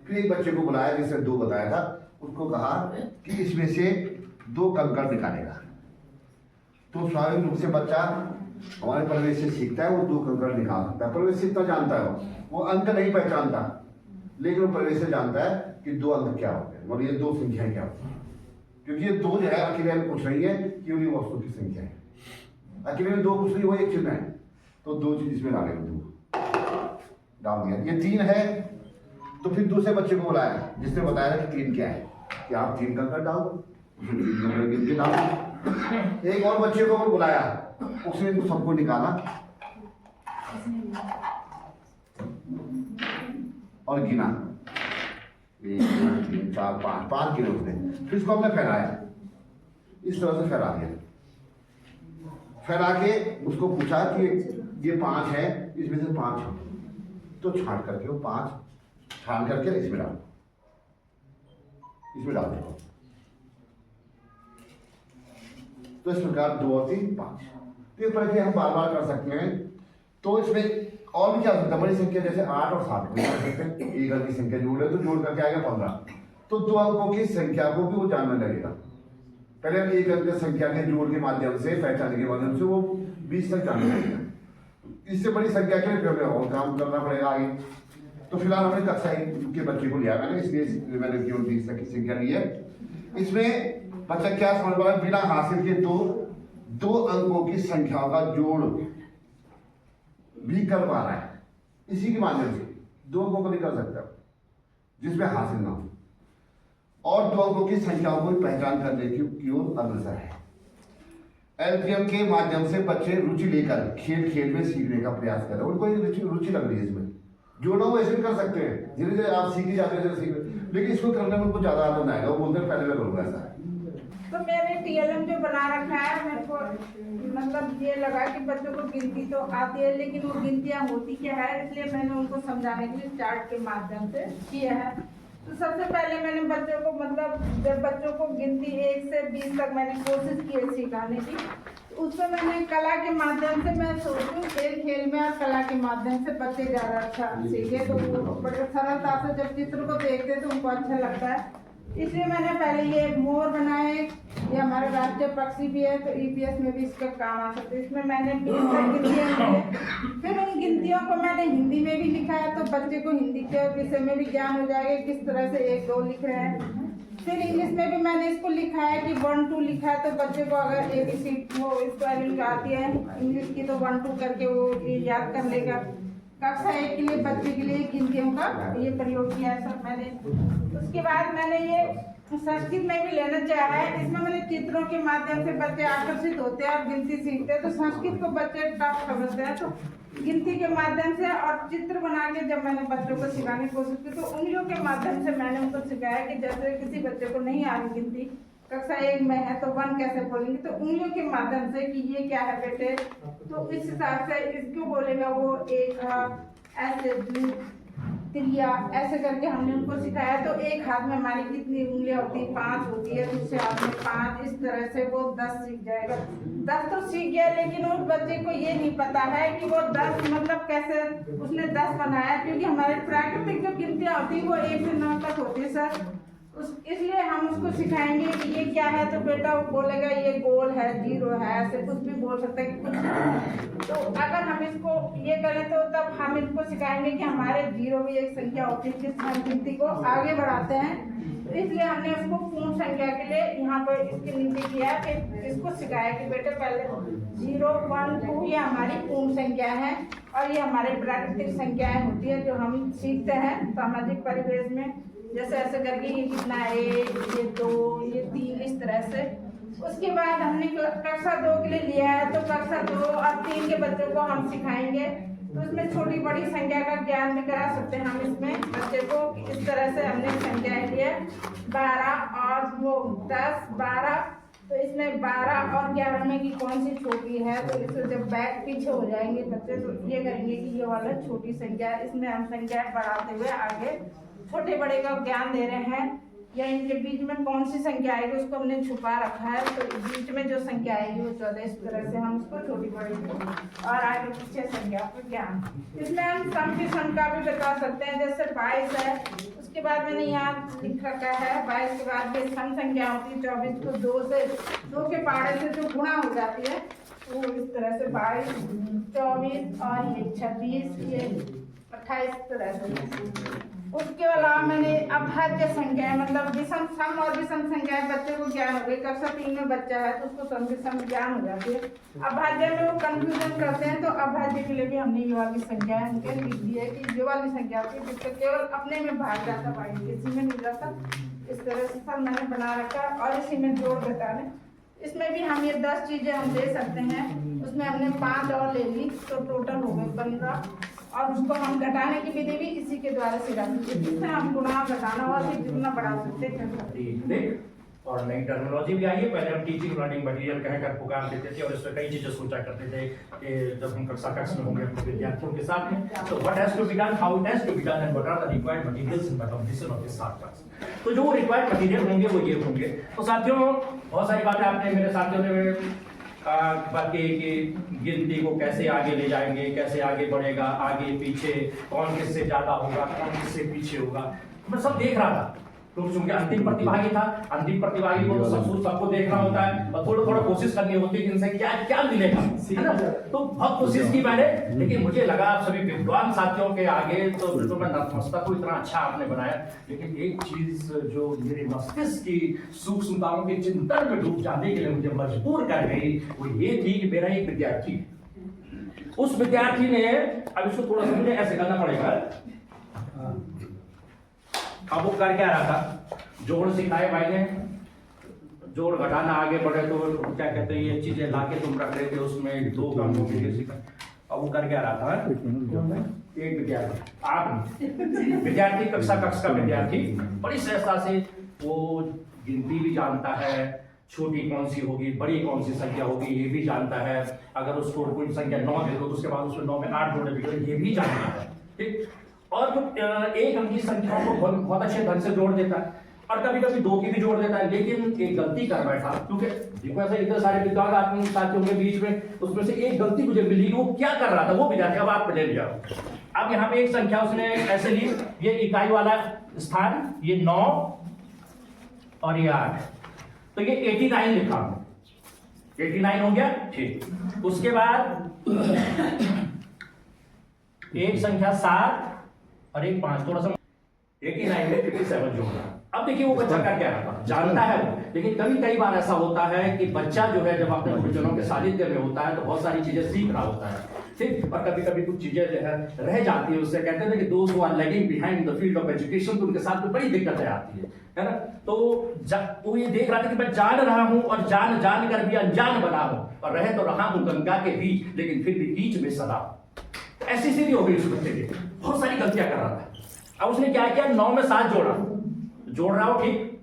फिर एक बच्चे को बुलाया जिसने 2 बताया था, उसको कहा कि इसमें से 2 कंकड़ निकालेगा। तो स्वाभाविक रूप से बच्चा हमारे परिवेश से सीखता है, वो 2 कंकड़ निकाल सकता है। परिवेश से इतना जानता है, वो अंक नहीं पहचानता, लेकिन वो परिवेश से जानता है कि 2 अंक क्या होते हैं, मतलब ये 2 संख्याएं क्या होती हैं। क्योंकि ये 2 जो है अकेले में पूछ रही है कि उन्हीं वस्तु की संख्या है, अकेले में 2 पूछ रही है, वो एक चिन्ह है, तो 2 चीज इसमें डालेंगे, 2 डाल दिया। ये 3 है, तो फिर दूसरे बच्चे को बुलाया जिसने बताया कि 3 क्या है, कि आप 3 कंकड़ डाल दो, 3 कंकड़ गिन के डाल दो। एक और बच्चे को बुलाया, उसने तो सबको निकाला और गिना, 1 2 3 4 5 गिने उसने। फिर इसको हमने फैलाया, इस तरह से फैला दिया। फैला के उसको पूछा कि ये 5 है, इसमें से 5 है, तो छांट करके वो 5 छान करके इसमें डाल दो। तो इस प्रकार 2 और 3 5, तो ये प्रक्रिया हम बार बार कर सकते हैं। तो इसमें और भी क्या हो सकता है, बड़ी संख्या जैसे 8 और 7 भी कर सकते हैं। एक अंक की संख्या जोड़ ले तो जोड़ करके आएगा 15, तो 2 अंकों की संख्या को भी वो जानने लगेगा। पहले हम एक अंक की संख्या के जोड़ के माध्यम से, पहचानने के माध्यम से वो 20 तक जानने लगेगा। इससे बड़ी संख्या के लिए और काम करना पड़ेगा आगे। तो फिलहाल हमने कक्षा 1 के बच्चे को लिया मैंने, इसलिए मैंने केवल 20 तक की संख्या ली है। इसमें बच्चा क्या समझ पा रहा है, बिना हासिल के 2 अंकों की संख्याओं का जोड़ भी कर पा रहा है, इसी के माध्यम से 2 अंकों को भी कर सकता है जिसमें हासिल ना हो, और 2 अंकों की संख्याओं को पहचान करने की ओर अग्रसर है। एलपीएम के माध्यम से बच्चे रुचि लेकर खेल में सीखने का प्रयास कर रहे हैं। उनको रुचि लग रही है इसमें, जोड़ना वो ऐसे भी कर सकते हैं, धीरे धीरे आप सीख ही जाते हैं, लेकिन इसको करने में उनको ज्यादा आनंद आएगा। वो बोलते हैं पहले मैं करूँगा ऐसा। तो मैंने टीएलएम जो बना रखा है, मेरे को मतलब ये लगा कि बच्चों को गिनती तो आती है, लेकिन वो गिनतियाँ होती क्या है, इसलिए मैंने उनको समझाने के लिए चार्ट के माध्यम से किया है। तो सबसे पहले मैंने बच्चों को मतलब जब बच्चों को गिनती 1 से 20 तक मैंने कोशिश की है सिखाने की, उसमें मैंने कला के माध्यम से, मैं सोचती हूँ खेल में और कला के माध्यम से बच्चे ज़्यादा अच्छा सीखे, तो वो बड़े सरलता से जब चित्र को देखते तो उनको अच्छा लगता है। इसलिए मैंने पहले ये मोर बनाए, ये हमारे राष्ट्रीय पक्षी भी है, तो ईपीएस में भी इसका काम आ सकता है। इसमें मैंने 20 तक गिनतियाँ ली है। फिर उन गिनतियों को मैंने हिंदी में भी लिखा है, तो बच्चे को हिंदी के विषय में भी ज्ञान हो जाएगा किस तरह से 1 2 लिख रहे हैं। फिर इंग्लिश में भी मैंने इसको लिखा है कि 1 2 लिखा है, तो बच्चे को अगर ABC वो स्पेलिंग आती है इंग्लिश की, तो 1 2 करके वो ये याद कर लेगा। कक्षा 1 के लिए बच्चे के लिए गिनतियों का ये प्रयोग किया है सर मैंने। उसके बाद मैंने ये संस्कृत में भी लेना चाहा है। इसमें मैंने चित्रों के माध्यम से बच्चे आकर्षित होते हैं और गिनती सीखते हैं। तो संस्कृत को बच्चे टफ समझते हैं, तो गिनती के माध्यम से और चित्र बना के जब मैंने बच्चों को सिखाने की कोशिश की, तो उंगलियों के माध्यम से मैंने उनको सिखाया कि जैसे किसी बच्चे को नहीं आ रही गिनती, कक्षा 1 में है तो 1 कैसे बोलेंगे, तो उंगलियों के माध्यम से कि ये क्या है बेटे, तो इस हिसाब से इसको बोलेगा वो 1 ऐसे 2 3 ऐसे करके हमने उनको सिखाया। तो एक हाथ में हमारी कितनी उंगलियां होती है, 5 होती है, दूसरे हाथ में 5, इस तरह से वो 10 सीख जाएगा। 10 तो सीख गया, लेकिन उस बच्चे को ये नहीं पता है कि वो 10 मतलब कैसे उसने 10 बनाया, क्योंकि हमारे प्राकृतिक जो गिनतियां होती है वो 1 से 9 तक होती है सर। इसलिए हम उसको सिखाएंगे कि ये क्या है, तो बेटा वो बोलेगा ये गोल है, 0 है, ऐसे कुछ भी बोल सकता है कुछ। तो अगर हम इसको ये करें तो तब हम इसको सिखाएंगे कि हमारे 0 भी एक संख्या होती है जिस हम गिनती को आगे बढ़ाते हैं। तो इसलिए हमने उसको पूर्ण संख्या के लिए यहाँ पर इसके नीचे किया कि इसको सिखाया कि बेटे पहले 0 1 2 ये हमारी पूर्ण संख्या है, और ये हमारे प्राकृतिक संख्याएं होती है जो हम सीखते हैं सामाजिक परिवेश में। जैसे ऐसे करके ये कितना है, 1 ये 2 ये 3 इस तरह से। उसके बाद हमने कक्षा 2 के लिए लिया है, तो कक्षा 2 और 3 के बच्चों को हम सिखाएंगे तो इसमें छोटी बड़ी संख्या का ज्ञान भी करा सकते हैं हम इसमें बच्चे को। इस तरह से हमने संख्याएं ली है 12 और वो 10 12, तो इसमें 12 और 11 में की कौन सी छोटी है, तो इससे जब बैक पीछे हो जाएंगे बच्चे तो ये करेंगे कि ये वाला छोटी संख्या है। इसमें हम संख्याएं बढ़ाते हुए आगे छोटे बड़े का ज्ञान दे रहे हैं, या इनके बीच में कौन सी संख्या आएगी उसको हमने छुपा रखा है, तो बीच में जो संख्या आएगी वो 14। इस तरह से हम उसको छोटी बड़ी को और आगे पीछे संख्या का ज्ञान। इसमें हम सम की संख्या भी बता सकते हैं, जैसे 22 है, उसके बाद मैंने यहाँ लिख रखा है 22 के बाद भी सम संख्या होती है 24 को 2 के पाड़े से जो गुणा हो जाती है वो इस तरह से 22 24 और ये 26 ये 28 तरह से। उसके अलावा मैंने अभाज्य संख्या मतलब विषम सम और विषम संख्याएं बच्चे को ज्ञान हो गई। कक्षा 3 में बच्चा है तो उसको सम विषम ज्ञान हो जाती है। अभाज्य में वो कंफ्यूजन करते हैं, तो अभाज्य के लिए भी हमने ये वाली संख्याएं उनके लिख दी है कि ये वाली संख्या होती है जिसका केवल अपने में भाग जाता भाई किसी में नहीं जाता। इस तरह से सब मैंने बना रखा और इसी में जोड़ घटाने। इसमें भी हम ये 10 चीजें हम दे सकते हैं, उसमें हमने 5 और ले ली तो टोटल हो गए 15, और उसको हम घटाने की विधि भी इसी के द्वारा सिखा सकते हैं, जिससे हम गुणा घटाना और भी जितना बढ़ा सकते हैं। और नई टेक्नोलॉजी भी आई है। पहले हम टीचिंग लर्निंग मटेरियल कहकर पुकार देते थे और इसमें कई चीजें सोचा करते थे कि जब हम कक्षा में होंगे अपने विद्यार्थियों के साथ में, तो what has to be done, how it has to be done and what are the required materials in mathematics of this class. तो जो रिक्वायर्ड मटेरियल होंगे वो ये होंगे। तो साथियों बहुत सारी बातें आपने मेरे साथियों ने बात की कि गिनती को कैसे आगे ले जाएंगे, कैसे आगे बढ़ेगा, आगे पीछे कौन किससे ज्यादा होगा, कौन किससे पीछे होगा, मैं सब देख रहा था। तो चूंकि अंतिम प्रतिभागी था, अंतिम प्रतिभागी को सबको देखना होता है और थोड़ा थोड़ा कोशिश करनी होती है कि इनसे क्या क्या मिलेगा, है ना। तो बहुत कोशिश की मैंने, लेकिन मुझे लगा आप सभी विद्वान साथियों के आगे तो बिल्कुल मैं नतमस्तक को इतना अच्छा आपने बनाया, लेकिन एक चीज जो मेरे मस्तिष्क की सूक्ष्मताओं के चिंतन में डूब जाने के लिए मुझे मजबूर कर गई, वो ये थी कि मेरा एक विद्यार्थी, उस विद्यार्थी ने, अब इसको थोड़ा सा मुझे ऐसे करना पड़ेगा। अब वो कर क्या रहा था, जोड़ सिखाए भाई ने, जोड़ घटाना आगे बढ़े तो क्या कहते हैं ये चीजें लाके तुम रख रहे थे उसमें 2 का अंकों के लिए सिखा। अब वो कर क्या रहा था, एक विद्यार्थी, आप विद्यार्थी कक्षा का विद्यार्थी बड़ी सहजता से वो गिनती भी जानता है, छोटी कौन सी होगी बड़ी कौन सी संख्या होगी ये भी जानता है। अगर उसको कोई संख्या 9 दे दो तो उसके बाद उसमें 9 में 8 जोड़े भी ये भी जानता है, ठीक। और जो एक अंक की संख्याओं को बहुत अच्छे ढंग से जोड़ देता है और कभी कभी 2 की भी जोड़ देता है, लेकिन एक गलती कर बैठा, क्योंकि देखो ऐसे इतने सारे विद्वान आदमी साथियों के बीच में उसमें से एक गलती मुझे मिली। वो क्या कर रहा था, वो विद्यार्थी, अब आप ले लिया। अब यहाँ पे एक संख्या उसने ऐसे ली, ये इकाई वाला स्थान, ये 9 और ये 8, तो ये 89 लिखा, 89 हो गया, ठीक। उसके बाद एक संख्या 7 और एक 5, थोड़ा सा 89 में 57 जोड़ना। अब देखिए वो बच्चा कर क्या रहा था, जानता है वो, लेकिन कई बार ऐसा होता है कि बच्चा जो है जब अपने गुरुजनों के सानिध्य में होता है तो बहुत सारी चीजें सीख रहा होता है, ठीक। और कभी कभी कुछ चीजें जो है रह जाती है, उससे कहते हैं कि दोस्त who are lagging behind the field of education, तो उनके साथ में बड़ी दिक्कतें आती है ना। तो वो ये देख रहा था कि मैं जान रहा हूं और जान कर भी अनजान बना हूं, और रह तो रहा हूं गंगा के बीच, लेकिन फिर भी बीच में सदा। ऐसी स्थिति हो गई उस बच्चे की, बहुत सारी गलतियां कर रहा था। अब उसने क्या किया, 9 में 7 जोड़ रहा हो, ठीक।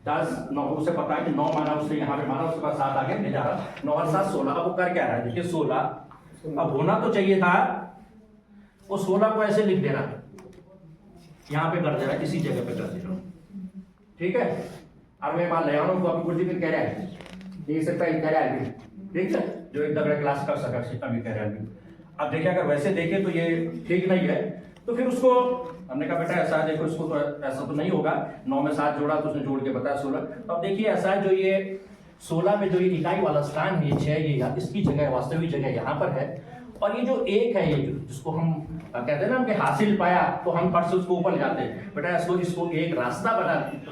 10 9 उसे पता है कि 9 माना उसने यहाँ पे माना, उसके बाद 7 आगे ले जा रहा, 9 और 7 16। अब वो कर क्या रहा है, देखिए 16, अब होना तो चाहिए था वो 16 को ऐसे लिख देना, यहाँ पे कर देना, किसी जगह पे कर देना, ठीक है। अब मैं मान लिया हूँ अभी कुछ दिन कह रहा है, देख सकता है कह रहा है, ठीक है, जो एकदम क्लास कर सका अभी कह रहा है। अब देखिए अगर वैसे देखें तो ये ठीक नहीं है, तो फिर उसको हमने कहा बेटा ऐसा देखो, इसको तो ऐसा तो नहीं होगा, 9 में 7 जोड़ा तो उसने जोड़ के बताया 16। तो अब देखिए ऐसा है, जो ये 16 में जो ये इकाई वाला स्थान है, ये 6, ये इसकी जगह वास्तविक जगह यहाँ पर है, और ये जो 1 है, ये जिसको हम कहते हैं ना कि हासिल पाया, तो हम फट से उसको ऊपर ले जाते हैं। बेटा इसको एक रास्ता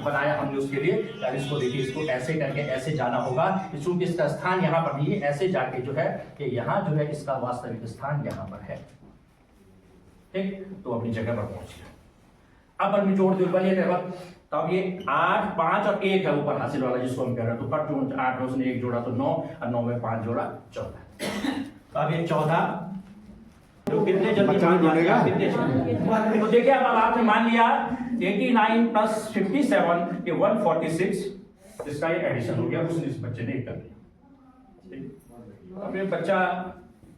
बनाया हमने उसके लिए, यार इसको देखिए, इसको ऐसे करके ऐसे जाना होगा, चूंकि इसका स्थान यहाँ पर नहीं है, ऐसे जाके जो है कि यहाँ जो है इसका वास्तविक स्थान यहाँ पर है, ठीक। तो अपनी जगह पर पहुंच गया। अब हम जोड़ दो बलिए, तो अब ये 8 5 और 1 है ऊपर हासिल वाला जिसको हम कह रहे हैं, तो कट जो 8 में उसने 1 जोड़ा तो 9 और 9 में 5 जोड़ा 14। तो अब ये 14 तो कितने जल्दी बच्चा मान ढूंढेगा। लिया, कितने जल्दी। तो देखिए अब आपने मान लिया 89 प्लस 57 ये 146, इसका ये एडिशन हो गया, उसने इस बच्चे ने कर लिया। अब ये बच्चा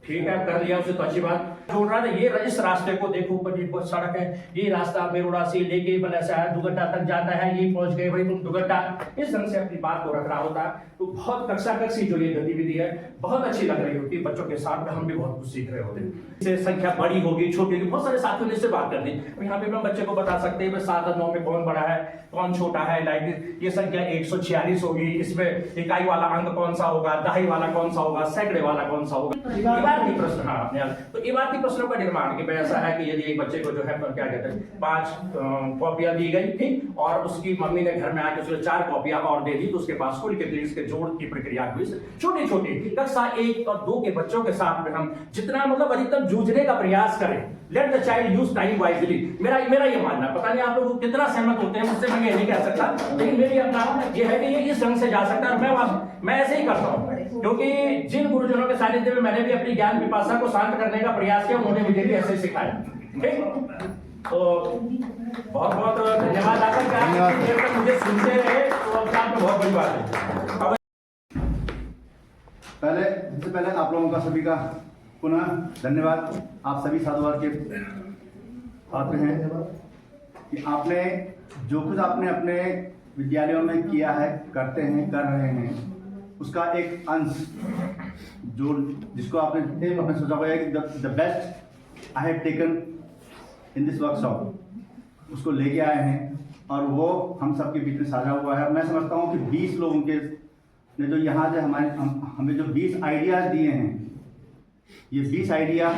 ठीक है कर लिया उसे तो अच्छी बात। जोड़ रहा था ये इस रास्ते को देखो, ऊपर ये सड़क है, ये रास्ता बेरोड़ा से लेके बलैसा है दुगड्डा तक जाता है, ये पहुंच गए भाई तुम दुगड्डा, इस ढंग से अपनी बात को रख रहा होता है। तो बहुत कक्षा कक्षी जो ये गतिविधि है बहुत अच्छी लग रही होती है बच्चों के साथ में, हम भी बहुत कुछ सीख रहे होते हैं। इससे संख्या बड़ी होगी छोटी होगी, बहुत सारे साथियों ने इससे बात कर दी। यहाँ पे हम बच्चे को बता सकते हैं 7 और 9 में कौन बड़ा है कौन छोटा है। लाइक ये संख्या 146 होगी, इसमें इकाई वाला अंक कौन सा होगा, दहाई वाला कौन सा होगा, सैकड़े वाला कौन सा होगा। इबारती प्रश्न, हाँ तो इबारती प्रश्नों का निर्माण कि ऐसा है कि यदि एक बच्चे को जो है क्या कहते हैं 5 कॉपियां दी गई थी और उसकी मम्मी ने घर में आके उसको 4 कॉपियां और दे दी, तो उसके पास कुल कितनी इसके जोड़ की प्रक्रिया हुई। छोटी छोटी कक्षा 1 और 2 के बच्चों के साथ में हम जितना मतलब अधिकतम जूझने का प्रयास करें। Let the child use time wisely, मेरा ये मानना, पता नहीं आप लोग कितना सहमत होते हैं मुझसे, मैं ये नहीं कह सकता, लेकिन मेरी अपना ये है कि ये इस ढंग से जा सकता है और मैं ऐसे ही करता हूँ। क्योंकि जिन गुरुजनों के सानिध्य में मैंने भी अपनी ज्ञान पिपासा को शांत करने का प्रयास किया, उन्होंने मुझे भी ऐसे सिखाया। ठीक, तो बहुत बहुत धन्यवाद आपका, मुझे सुनते रहे तो अब आपको बहुत बड़ी बात है। सबसे पहले आप लोगों का सभी का पुनः धन्यवाद। आप सभी साधुवाद के पात्र हैं कि आपने जो कुछ आपने अपने विद्यालयों में किया है, करते हैं, कर रहे हैं, उसका एक अंश जो जिसको आपने सोचा होगा कि the best I have taken in this workshop, उसको लेके आए हैं और वो हम सबके बीच में साझा हुआ है। मैं समझता हूँ कि 20 लोगों के ने जो यहाँ से हमें जो 20 आइडियाज दिए हैं, ये 20 आइडिया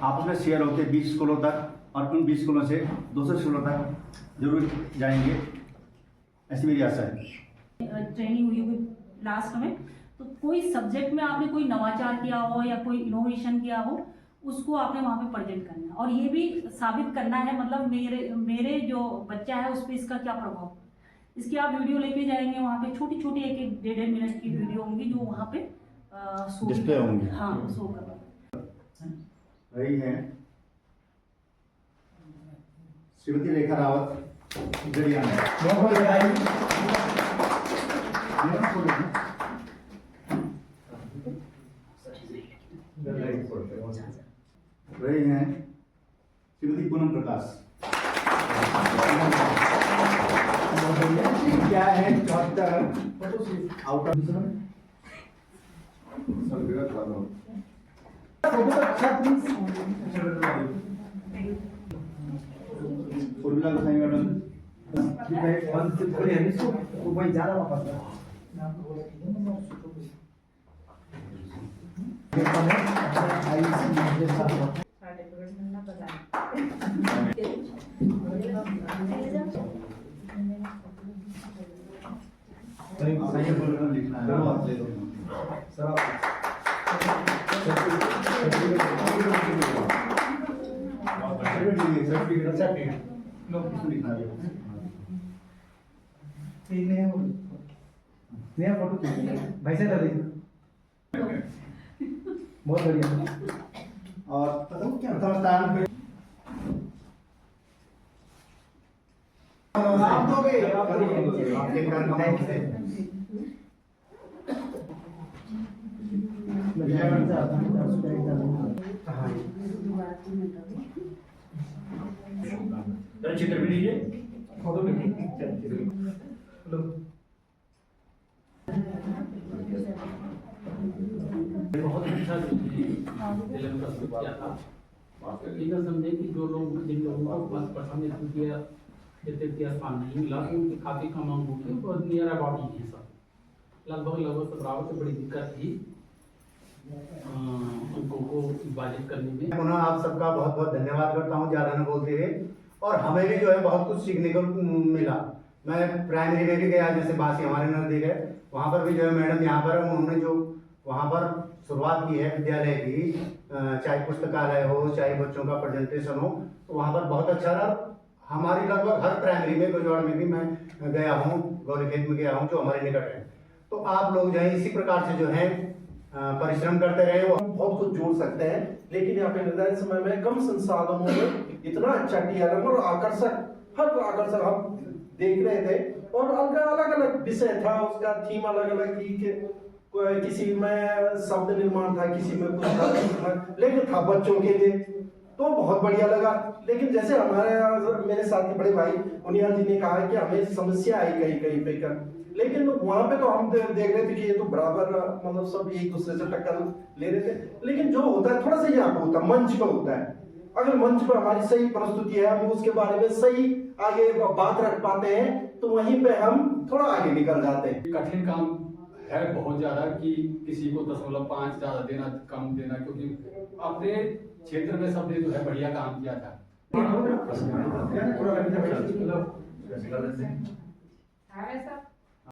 आपस में शेयर होते हैं 20 स्कूलों तक, और उन 20 स्कूलों से 200 स्कूलों तक जरूर जाएंगे, ऐसी मेरी आशा है। ट्रेनिंग हुई लास्ट में, तो कोई सब्जेक्ट में आपने कोई नवाचार किया हो या कोई इनोवेशन किया हो, उसको आपने वहाँ पे प्रेजेंट करना है और ये भी साबित करना है मतलब मेरे जो बच्चा है उस पर इसका क्या प्रभाव। इसकी आप वीडियो लेके जाएंगे वहाँ पे, छोटी छोटी 1-1 मिनट की वीडियो होंगी जो वहाँ पे डिस्प्ले होंगी। हाँ, शो कर रही है श्रीमती रेखा रावत जड़िया। रही हैं श्रीमती पूनम प्रकाश। क्या है 74 out of Urmila Gosai madam ज्यादा वापस नया फोटो भाई से डालिए, बहुत बढ़िया। और प्रथम स्थान पे आप दोगे चित्र भी लीजिए, फोटो बहुत अच्छा किया था। समझे कि जो लोग जिन लोगों को प्रथम किया तृतीय स्थान नहीं मिला तो उनकी काफी कम अंक होंगे और नियर अबाउट ही है सब लगभग सब बराबर से बड़ी दिक्कत थी अंकों को विभाजित करने में। पुनः आप सबका बहुत बहुत धन्यवाद करता हूँ ज़्यादा न बोलते हुए, और हमें भी जो है बहुत कुछ सीखने को मिला। मैं प्राइमरी में भी गया, जैसे बासी हमारे नजदीक है, वहाँ पर भी जो है मैडम यहाँ पर उन्होंने जो वहाँ पर शुरुआत की है विद्यालय की, चाहे पुस्तकालय हो चाहे बच्चों का प्रेजेंटेशन हो, तो वहाँ पर बहुत अच्छा रहा। हमारी लगभग हर प्राइमरी में गुजराड़ में भी मैं गया हूँ, गौरीखेत में गया हूँ जो हमारे निकट है। तो आप लोग जो है इसी प्रकार से जो है परिश्रम करते रहे वो बहुत कुछ जोड़ सकते हैं। लेकिन यहाँ पे निर्धारित समय में कम संसाधनों में इतना अच्छा टीएलएम और आकर्षक, हर आकर्षक हम देख रहे थे और अलग अलग विषय था, उसका थीम अलग अलग थी कि किसी में शब्द निर्माण था, किसी में कुछ था, लेकिन था बच्चों के लिए तो बहुत बढ़िया लगा। लेकिन जैसे हमारे मेरे साथी बड़े भाई उनिया जी ने कहा कि हमें समस्या आई कहीं कहीं पे कर, लेकिन वहां पे तो हम देख रहे थे कि ये तो बराबर मतलब सब एक दूसरे से टक्कर ले रहे थे। लेकिन जो होता है थोड़ा सा यहाँ पे होता है, मंच पे होता है। अगर मंच पे हमारी सही प्रस्तुति है, हम उसके बारे में सही आगे बात रख पाते हैं तो वहीं पे हम थोड़ा आगे निकल जाते हैं। कठिन काम है बहुत ज्यादा कि किसी को 0.5 ज्यादा देना कम देना, क्योंकि अपने क्षेत्र में सबने जो है बढ़िया काम किया था। है वैसा